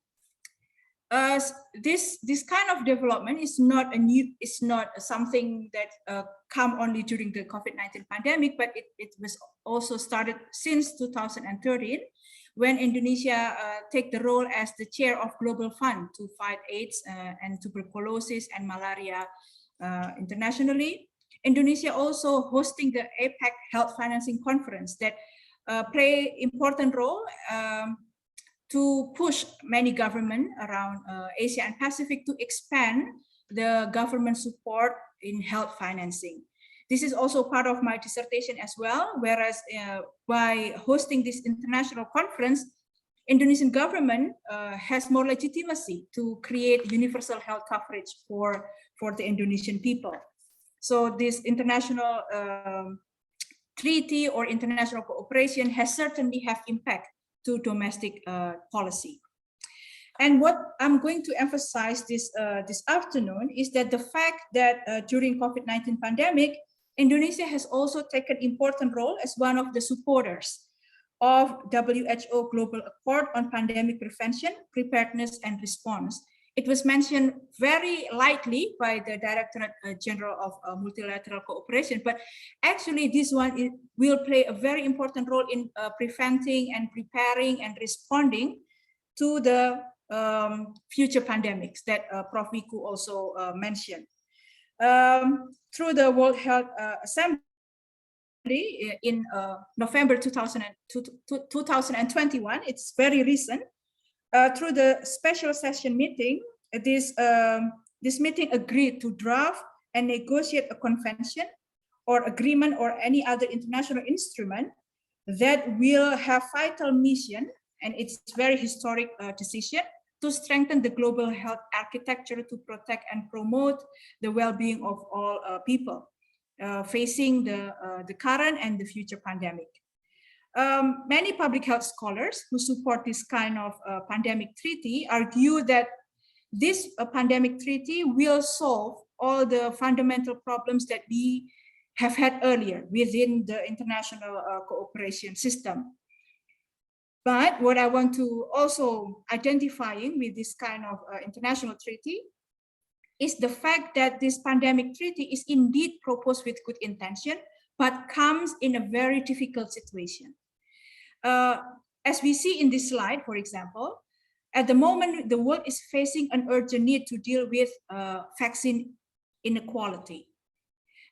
this kind of development is not something that come only during the COVID-19 pandemic, but it was also started since 2013, when Indonesia take the role as the chair of Global Fund to fight AIDS and tuberculosis and malaria internationally. Indonesia also hosting the APEC Health Financing Conference that play important role to push many governments around Asia and Pacific to expand the government support in health financing. This is also part of my dissertation as well, whereas by hosting this international conference, Indonesian government has more legitimacy to create universal health coverage for the Indonesian people. So this international treaty or international cooperation has certainly have impact to domestic policy. And what I'm going to emphasize this afternoon is that the fact that during COVID-19 pandemic, Indonesia has also taken important role as one of the supporters of WHO Global Accord on Pandemic Prevention, Preparedness and Response. It was mentioned very lightly by the Directorate General of Multilateral Cooperation, but actually this one will play a very important role in preventing and preparing and responding to the future pandemics that Prof. Wiku also mentioned. Through the World Health Assembly in November 2021, it's very recent. Through the special session meeting, this meeting agreed to draft and negotiate a convention or agreement or any other international instrument that will have vital mission, and it's very historic decision, to strengthen the global health architecture to protect and promote the well-being of all people facing the current and the future pandemic. Many public health scholars who support this kind of pandemic treaty argue that this pandemic treaty will solve all the fundamental problems that we have had earlier within the international cooperation system. But what I want to also identifying with this kind of international treaty is the fact that this pandemic treaty is indeed proposed with good intention, but comes in a very difficult situation. As we see in this slide, for example, at the moment, the world is facing an urgent need to deal with vaccine inequality.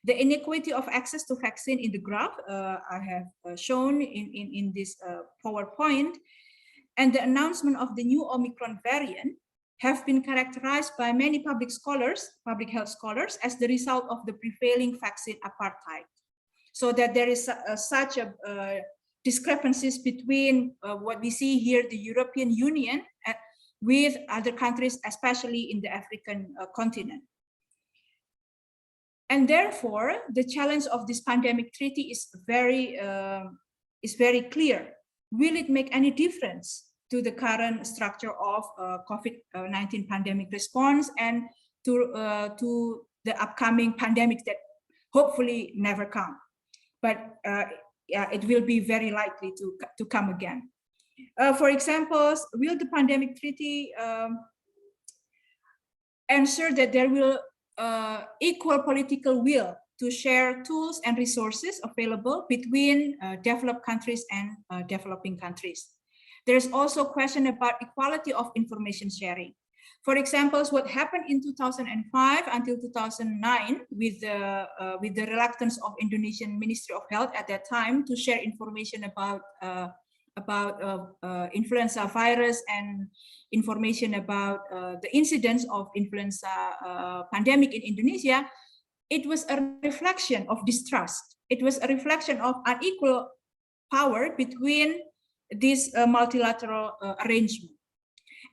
The inequity of access to vaccine in the graph I have shown in this PowerPoint, and the announcement of the new Omicron variant have been characterized by many public health scholars, as the result of the prevailing vaccine apartheid. So that there is such a discrepancies between what we see here, the European Union, with other countries, especially in the African continent. And therefore, the challenge of this pandemic treaty is very clear. Will it make any difference to the current structure of COVID-19 pandemic response and to the upcoming pandemics that hopefully never come? But it will be very likely to come again. For example, will the pandemic treaty ensure that there will equal political will to share tools and resources available between developed countries and developing countries. There's also a question about equality of information sharing. For example, what happened in 2005 until 2009 with the reluctance of Indonesian Ministry of Health at that time to share information about influenza virus and information about the incidence of influenza pandemic in Indonesia. It was a reflection of distrust. It was a reflection of unequal power between this multilateral arrangement.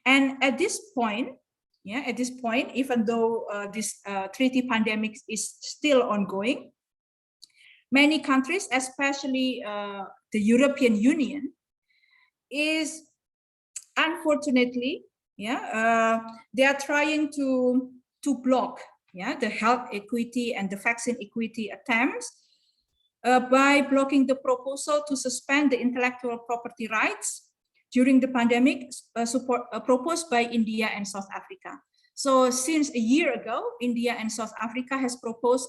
And at this point, even though this treaty pandemic is still ongoing, many countries, especially the European Union, is unfortunately, they are trying to block the health equity and the vaccine equity attempts by blocking the proposal to suspend the intellectual property rights during the pandemic proposed by India and South Africa. So since a year ago, India and South Africa has proposed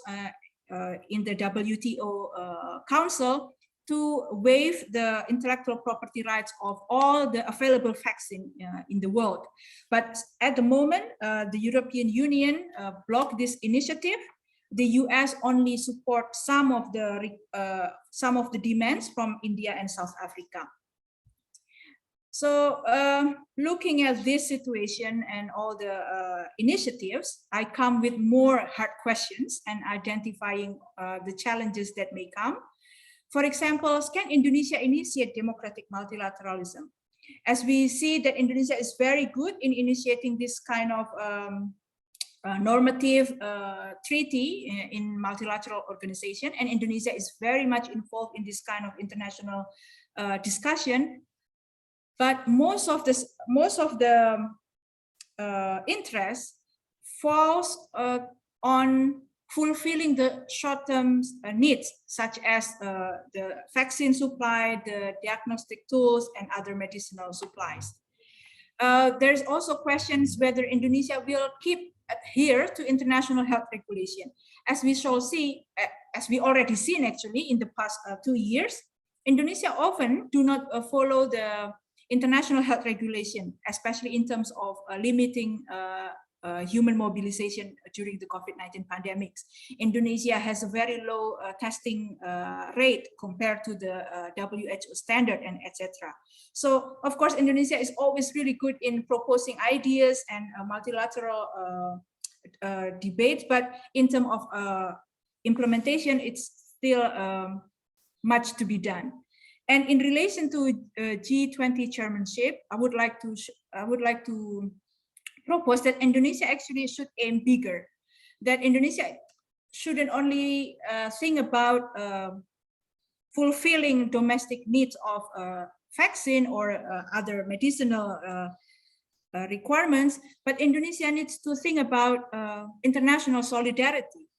in the WTO Council to waive the intellectual property rights of all the available vaccine in the world. But at the moment, the European Union blocked this initiative. The US only support some of the demands from India and South Africa. So looking at this situation and all the initiatives, I come with more hard questions and identifying the challenges that may come. For example, can Indonesia initiate democratic multilateralism? As we see that Indonesia is very good in initiating this kind of normative treaty in multilateral organization, and Indonesia is very much involved in this kind of international discussion. But most of the interest falls on fulfilling the short-term needs, such as the vaccine supply, the diagnostic tools, and other medicinal supplies. There's also questions whether Indonesia will keep adhere to international health regulation. As we shall see, as we already seen actually in the past 2 years, Indonesia often do not follow the international health regulation, especially in terms of limiting human mobilization during the COVID-19 pandemics. Indonesia has a very low testing rate compared to the WHO standard and etc. So of course, Indonesia is always really good in proposing ideas and multilateral debate, but in terms of implementation, it's still much to be done. And in relation to G20 chairmanship, I would like to propose that Indonesia actually should aim bigger. That Indonesia shouldn't only think about fulfilling domestic needs of vaccine or other medicinal requirements, but Indonesia needs to think about international solidarity,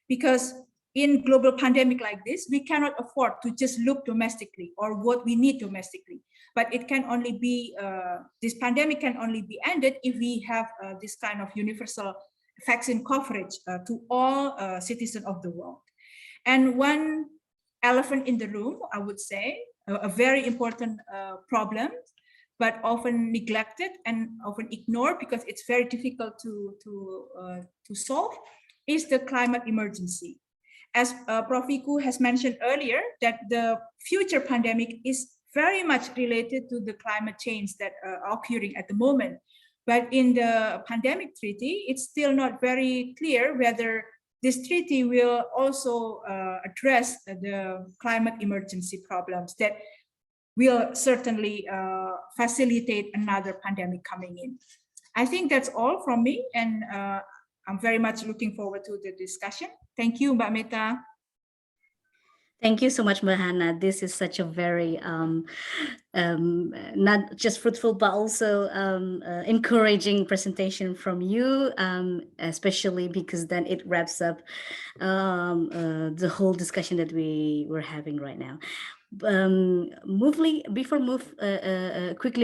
because in global pandemic like this, we cannot afford to just look domestically or what we need domestically. But it can only be, this pandemic can only be ended if we have this kind of universal vaccine coverage to all citizens of the world. And one elephant in the room, I would say, a very important problem, but often neglected and often ignored because it's very difficult to solve, is the climate emergency. As Prof. Wiku has mentioned earlier, that the future pandemic is very much related to the climate change that are occurring at the moment. But in the pandemic treaty, it's still not very clear whether this treaty will also address the climate emergency problems that will certainly facilitate another pandemic coming in. I think that's all from me, and I'm very much looking forward to the discussion. Thank you, Mbak Meta. Thank you so much, Mahana. This is such a very, not just fruitful, but also encouraging presentation from you, especially because then it wraps up the whole discussion that we were having right now. Quickly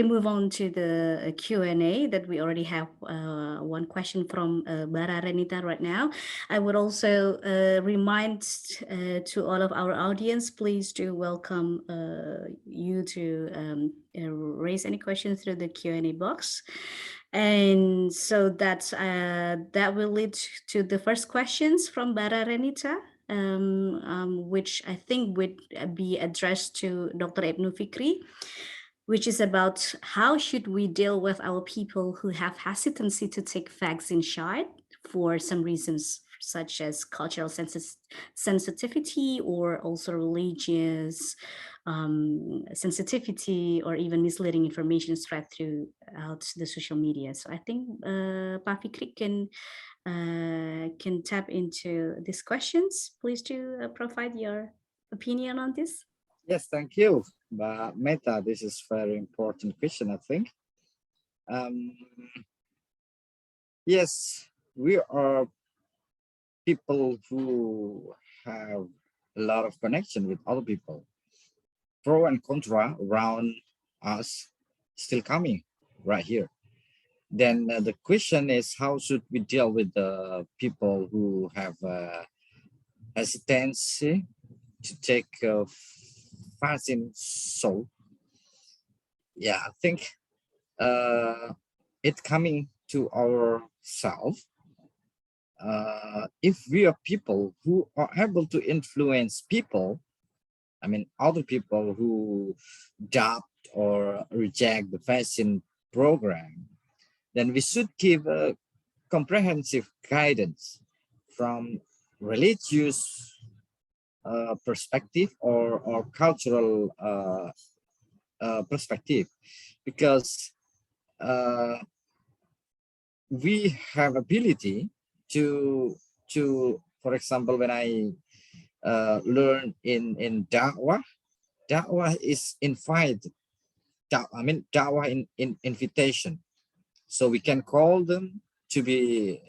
move on to the Q&A that we already have one question from Bara Renita right now. I would also remind to all of our audience, please do welcome you to raise any questions through the Q&A box. And so that will lead to the first questions from Bara Renita. Which I think would be addressed to Dr. Ibnu Fikri, which is about how should we deal with our people who have hesitancy to take vaccine shot for some reasons, such as cultural sensitivity or also religious sensitivity, or even misleading information spread throughout the social media. So I think Pak Fikri can tap into these questions. Please do provide your opinion on this. Yes, thank you. But Meta, this is very important question, I think. Yes, we are people who have a lot of connection with other people. Pro and contra around us still coming right here. Then the question is, how should we deal with the people who have hesitancy to take vaccine? So yeah, I think it's coming to ourselves. If we are people who are able to influence people, I mean other people who adopt or reject the vaccine program, then we should give a comprehensive guidance from religious perspective or cultural perspective, because we have ability to for example, when I learn in da'wah is invite. I mean da'wah in invitation. So we can call them to be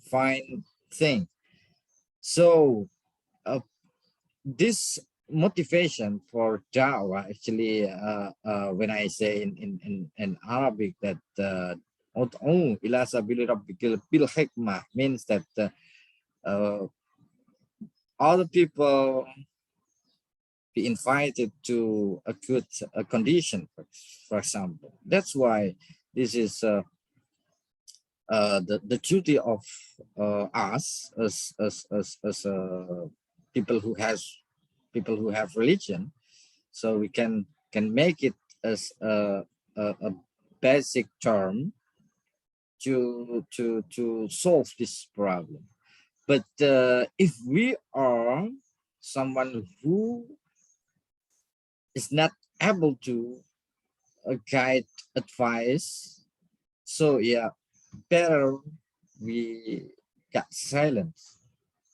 fine thing. So this motivation for da'wah actually, when I say in Arabic that ila sabili rabbikal bil hikmah, means that other people be invited to a good condition, for example. That's why this is the duty of us as people who have religion, so we can make it as a basic term to solve this problem. But if we are someone who is not able to guide advice, so yeah, better we got silence,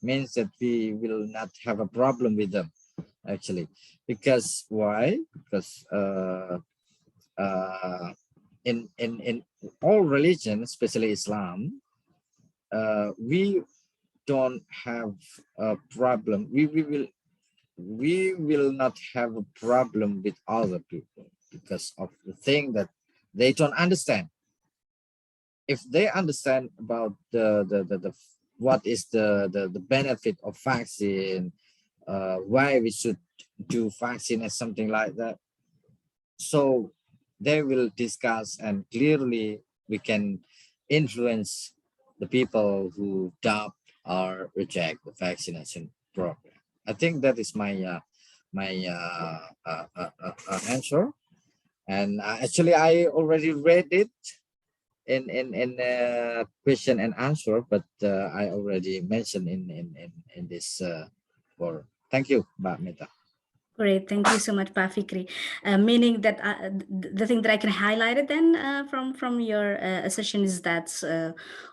means that we will not have a problem with them actually. Because why? Because in all religions, especially Islam, we don't have a problem. We will not have a problem with other people because of the thing that they don't understand. If they understand about the what is the benefit of vaccine, why we should do vaccine and something like that, so they will discuss, and clearly we can influence the people who doubt or reject the vaccination program. I think that is my answer. And actually I already read it in question and answer, but I already mentioned in this forum. Thank you, Mbak Meta. Great, thank you so much, Pak Fikri. Meaning that the thing that I can highlight it then from your assertion is that,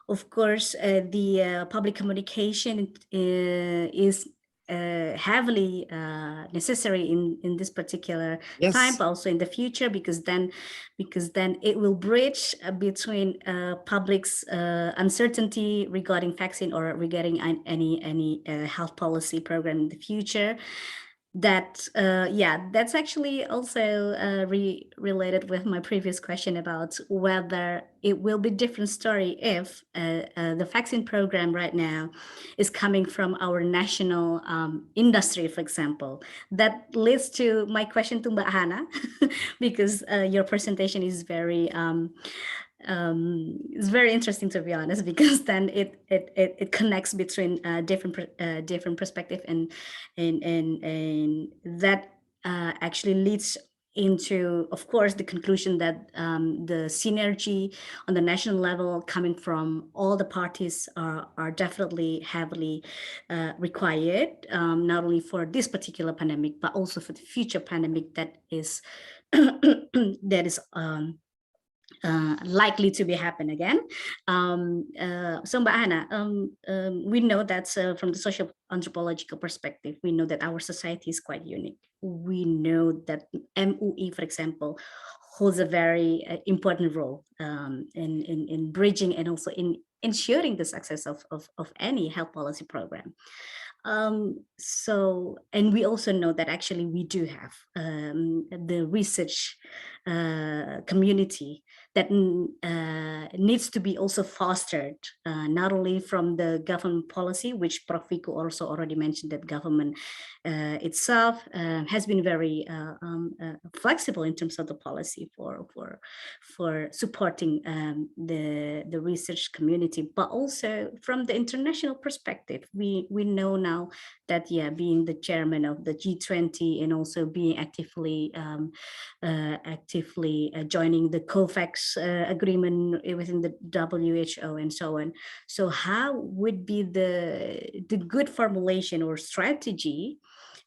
of course, the public communication is heavily necessary in this particular time, but also in the future, because then it will bridge between public's uncertainty regarding vaccine or regarding any health policy program in the future. Yeah, that's actually also related with my previous question about whether it will be different story if the vaccine program right now is coming from our national industry, for example. That leads to my question to Mbak Hana, because your presentation is it's very interesting, to be honest, because then it connects between different perspective, and that actually leads into, of course, the conclusion that the synergy on the national level coming from all the parties are definitely heavily required, not only for this particular pandemic but also for the future pandemic that is that is likely to be happen again. So Mbak Hana, we know that from the social anthropological perspective, we know that our society is quite unique. We know that MUI, for example, holds a very important role in bridging and also in ensuring the success of any health policy program. And we also know that actually we do have the research community that needs to be also fostered, not only from the government policy, which Prof. Viku also already mentioned, that government itself has been very flexible in terms of the policy for supporting the research community, but also from the international perspective. We know now that, yeah, being the chairman of the G20 and also being actively joining the COVAX agreement within the WHO and so on. So how would be the good formulation or strategy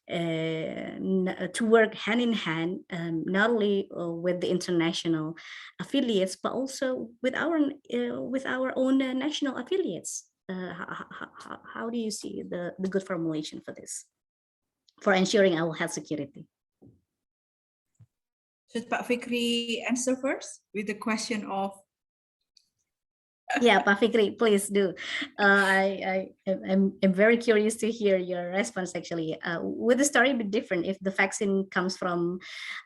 to work hand in hand, not only with the international affiliates, but also with our own national affiliates? How do you see the good formulation for this, for ensuring our health security? Should Pak Fikri answer first with the question of? Yeah, Pak Fikri, please do. I'm very curious to hear your response. Actually, would the story be different if the vaccine comes from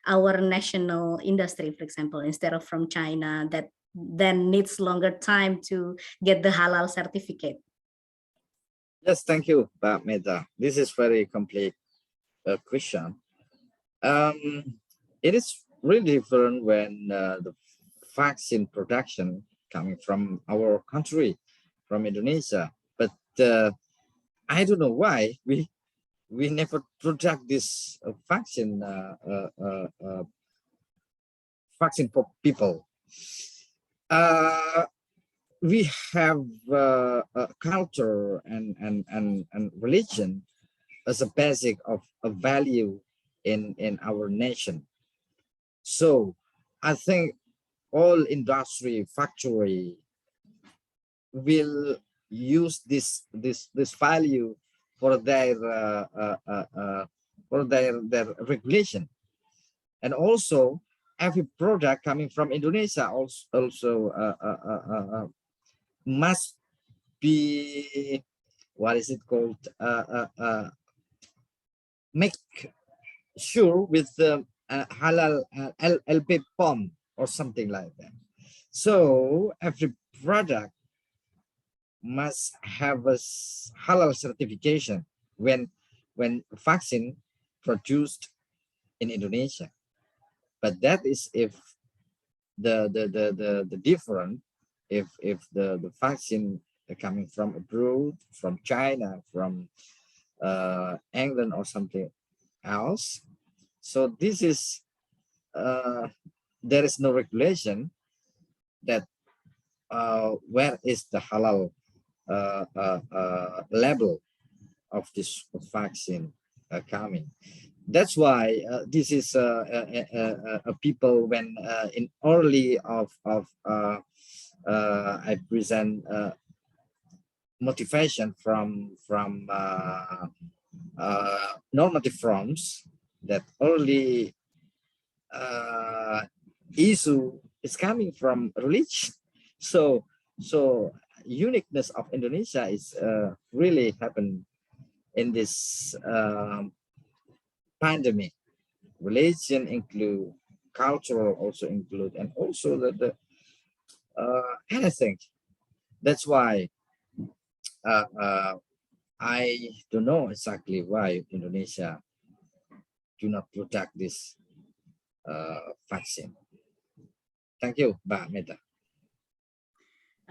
our national industry, for example, instead of from China, that then needs longer time to get the halal certificate? Yes, thank you, Pak Meta. This is very complete question. It is really different when the vaccine production coming from our country, from Indonesia. But I don't know why we never product this vaccine vaccine for people. We have a culture and religion as a basic of a value in our nation. So I think all industry factory will use this value for their regulation, and also every product coming from Indonesia also must be, what is it called, make sure with the halal LP POM or something like that. So every product must have a halal certification when vaccine produced in Indonesia. But that is if the different, if the vaccine coming from abroad, from China, from England or something else. So this is there is no regulation that where is the halal level of this vaccine coming. That's why this is a people when in early of I present motivation from normative forms, that early issue is coming from religion. So uniqueness of Indonesia is really happened in this pandemic. Religion include, cultural also include, and also anything. That's why I don't know exactly why Indonesia do not protect this vaccine. Thank you, Mbak Meta.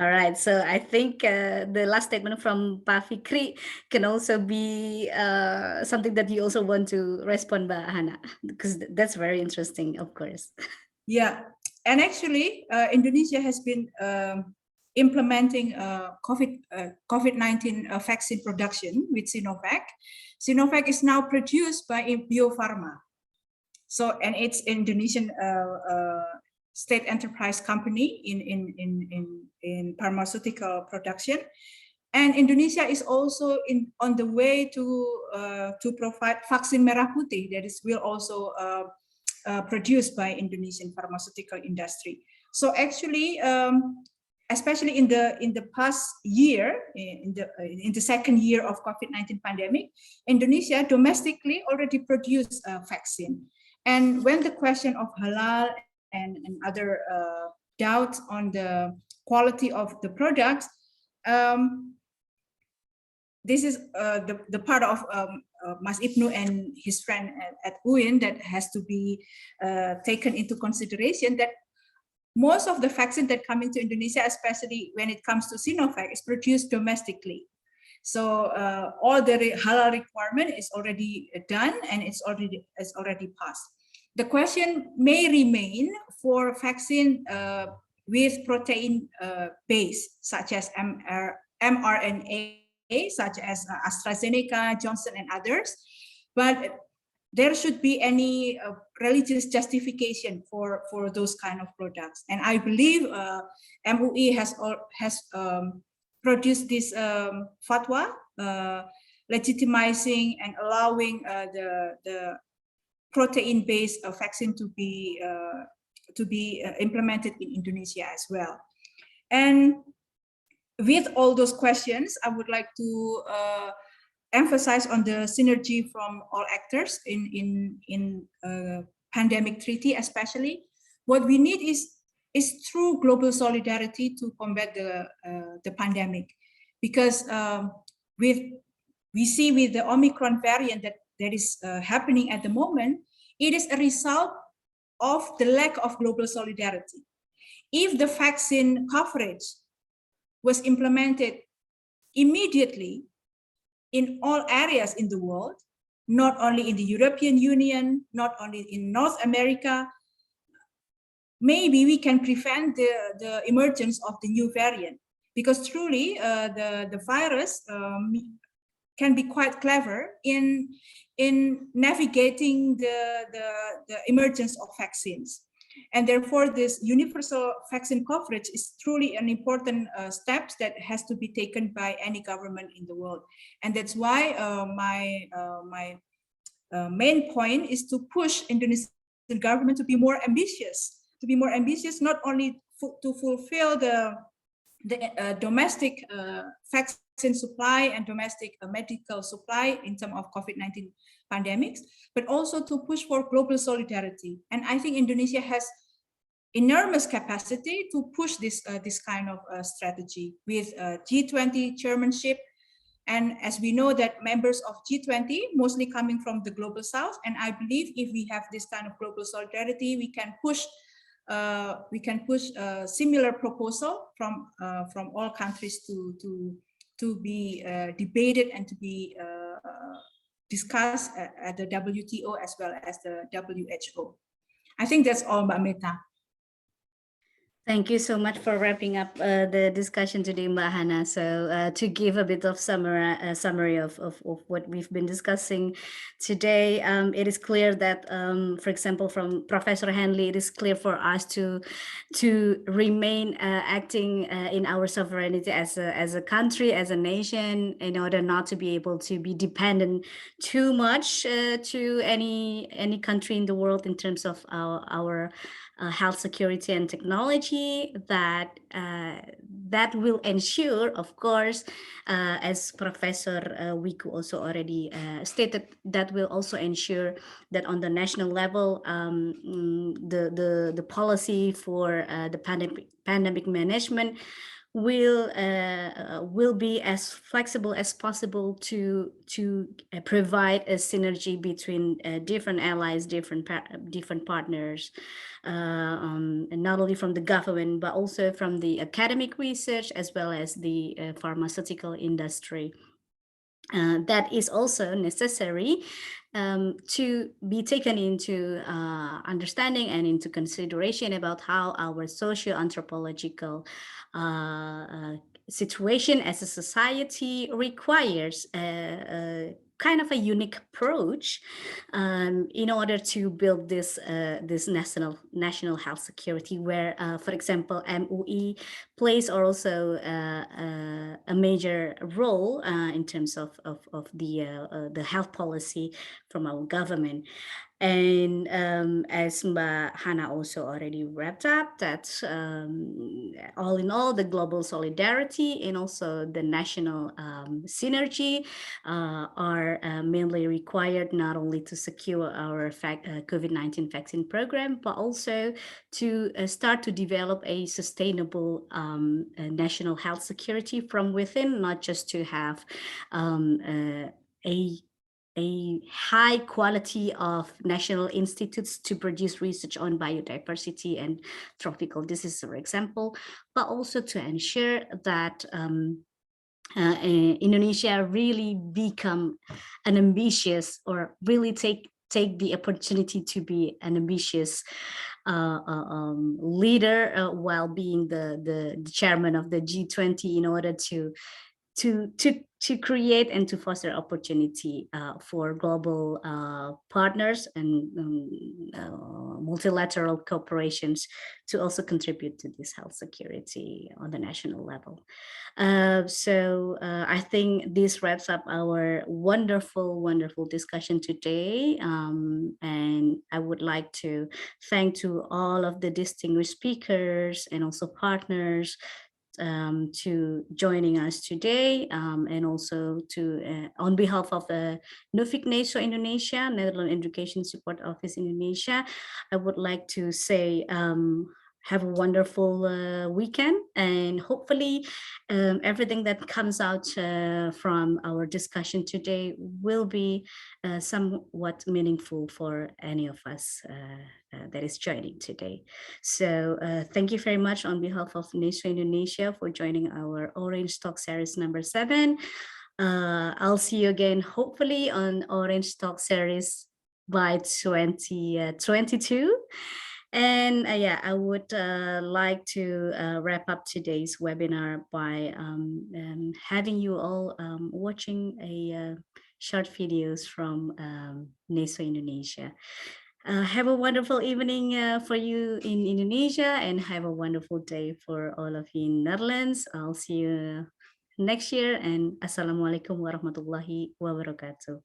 All right, so I think the last statement from Pak Fikri can also be something that you also want to respond, Mbak Hana, because that's very interesting, of course. Yeah, and actually, Indonesia has been implementing COVID-19 vaccine production with Sinovac. Sinovac is now produced by Bio Farma. So, and it's Indonesian state enterprise company in pharmaceutical production. And Indonesia is also on the way to provide vaksin merah putih that will also produced by Indonesian pharmaceutical industry. So actually, especially in the past year, in the second year of COVID-19 pandemic, Indonesia domestically already produced a vaccine. And when the question of halal and other doubts on the quality of the products, this is the part of Mas Ibnu and his friend at UIN that has to be taken into consideration, that most of the vaccine that come into Indonesia, especially when it comes to Sinovac, is produced domestically. So all the halal requirement is already done and it's already passed. The question may remain for vaccine with protein base, such as mRNA, such as AstraZeneca, Johnson, and others, but there should be any religious justification for those kind of products. And I believe MUI has produced this fatwa legitimizing and allowing the protein-based vaccine to be implemented in Indonesia as well. And with all those questions, I would like to emphasize on the synergy from all actors in pandemic treaty, especially. What we need is true global solidarity to combat the pandemic, because we see with the Omicron variant that is happening at the moment, it is a result of the lack of global solidarity. If the vaccine coverage was implemented immediately in all areas in the world, not only in the European Union, not only in North America, maybe we can prevent the emergence of the new variant. Because truly, the virus can be quite clever in navigating the emergence of vaccines. And therefore, this universal vaccine coverage is truly an important step that has to be taken by any government in the world. And that's why my main point is to push Indonesian government to be more ambitious, not only to fulfill the domestic vaccine supply and domestic medical supply in terms of COVID-19 pandemics, but also to push for global solidarity. And I think Indonesia has enormous capacity to push this kind of strategy with G20 chairmanship. And as we know that members of G20 mostly coming from the global south, and I believe if we have this kind of global solidarity, we can push a similar proposal from all countries to be debated and to be discussed at the WTO as well as the WHO. I think that's all, Mbak Meta. Thank you so much for wrapping up the discussion today, Mbak Hana. So to give a bit of summary of what we've been discussing today, it is clear that, for example, from Professor Henley, it is clear for us to remain acting in our sovereignty as a country, as a nation, in order not to be able to be dependent too much to any country in the world in terms of our health security and technology, that that will ensure, of course, as Professor Wiku also already stated, that will also ensure that on the national level, the policy for the pandemic management will be as flexible as possible to provide a synergy between different allies, different partners, and not only from the government but also from the academic research as well as the pharmaceutical industry. That is also necessary to be taken into understanding and into consideration about how our socio-anthropological situation as a society requires a kind of a unique approach in order to build this this national health security, where, for example, MUI plays also a major role in terms of the health policy from our government. And as Mbak Hana also already wrapped up, that all in all, the global solidarity and also the national synergy are mainly required not only to secure our COVID-19 vaccine program, but also to start to develop a sustainable national health security from within, not just to have a high quality of national institutes to produce research on biodiversity and tropical diseases, for example, but also to ensure that Indonesia really become an ambitious, or really take the opportunity to be an ambitious leader while being the chairman of the G20, in order to create and to foster opportunity for global partners and multilateral corporations to also contribute to this health security on the national level. So I think this wraps up our wonderful discussion today. And I would like to thank to all of the distinguished speakers and also partners to joining us today, and also to on behalf of the Nuffic NESO Indonesia, Netherlands Education Support Office Indonesia, I would like to say have a wonderful weekend, and hopefully everything that comes out from our discussion today will be somewhat meaningful for any of us that is joining today. So thank you very much on behalf of NESO Indonesia for joining our Orange Talk Series number 7. I'll see you again, hopefully, on Orange Talk Series by 2022. And yeah, I would like to wrap up today's webinar by having you all watching a short videos from NESO Indonesia. Have a wonderful evening for you in Indonesia, and have a wonderful day for all of you in Netherlands. I'll see you next year, and Assalamualaikum warahmatullahi wabarakatuh.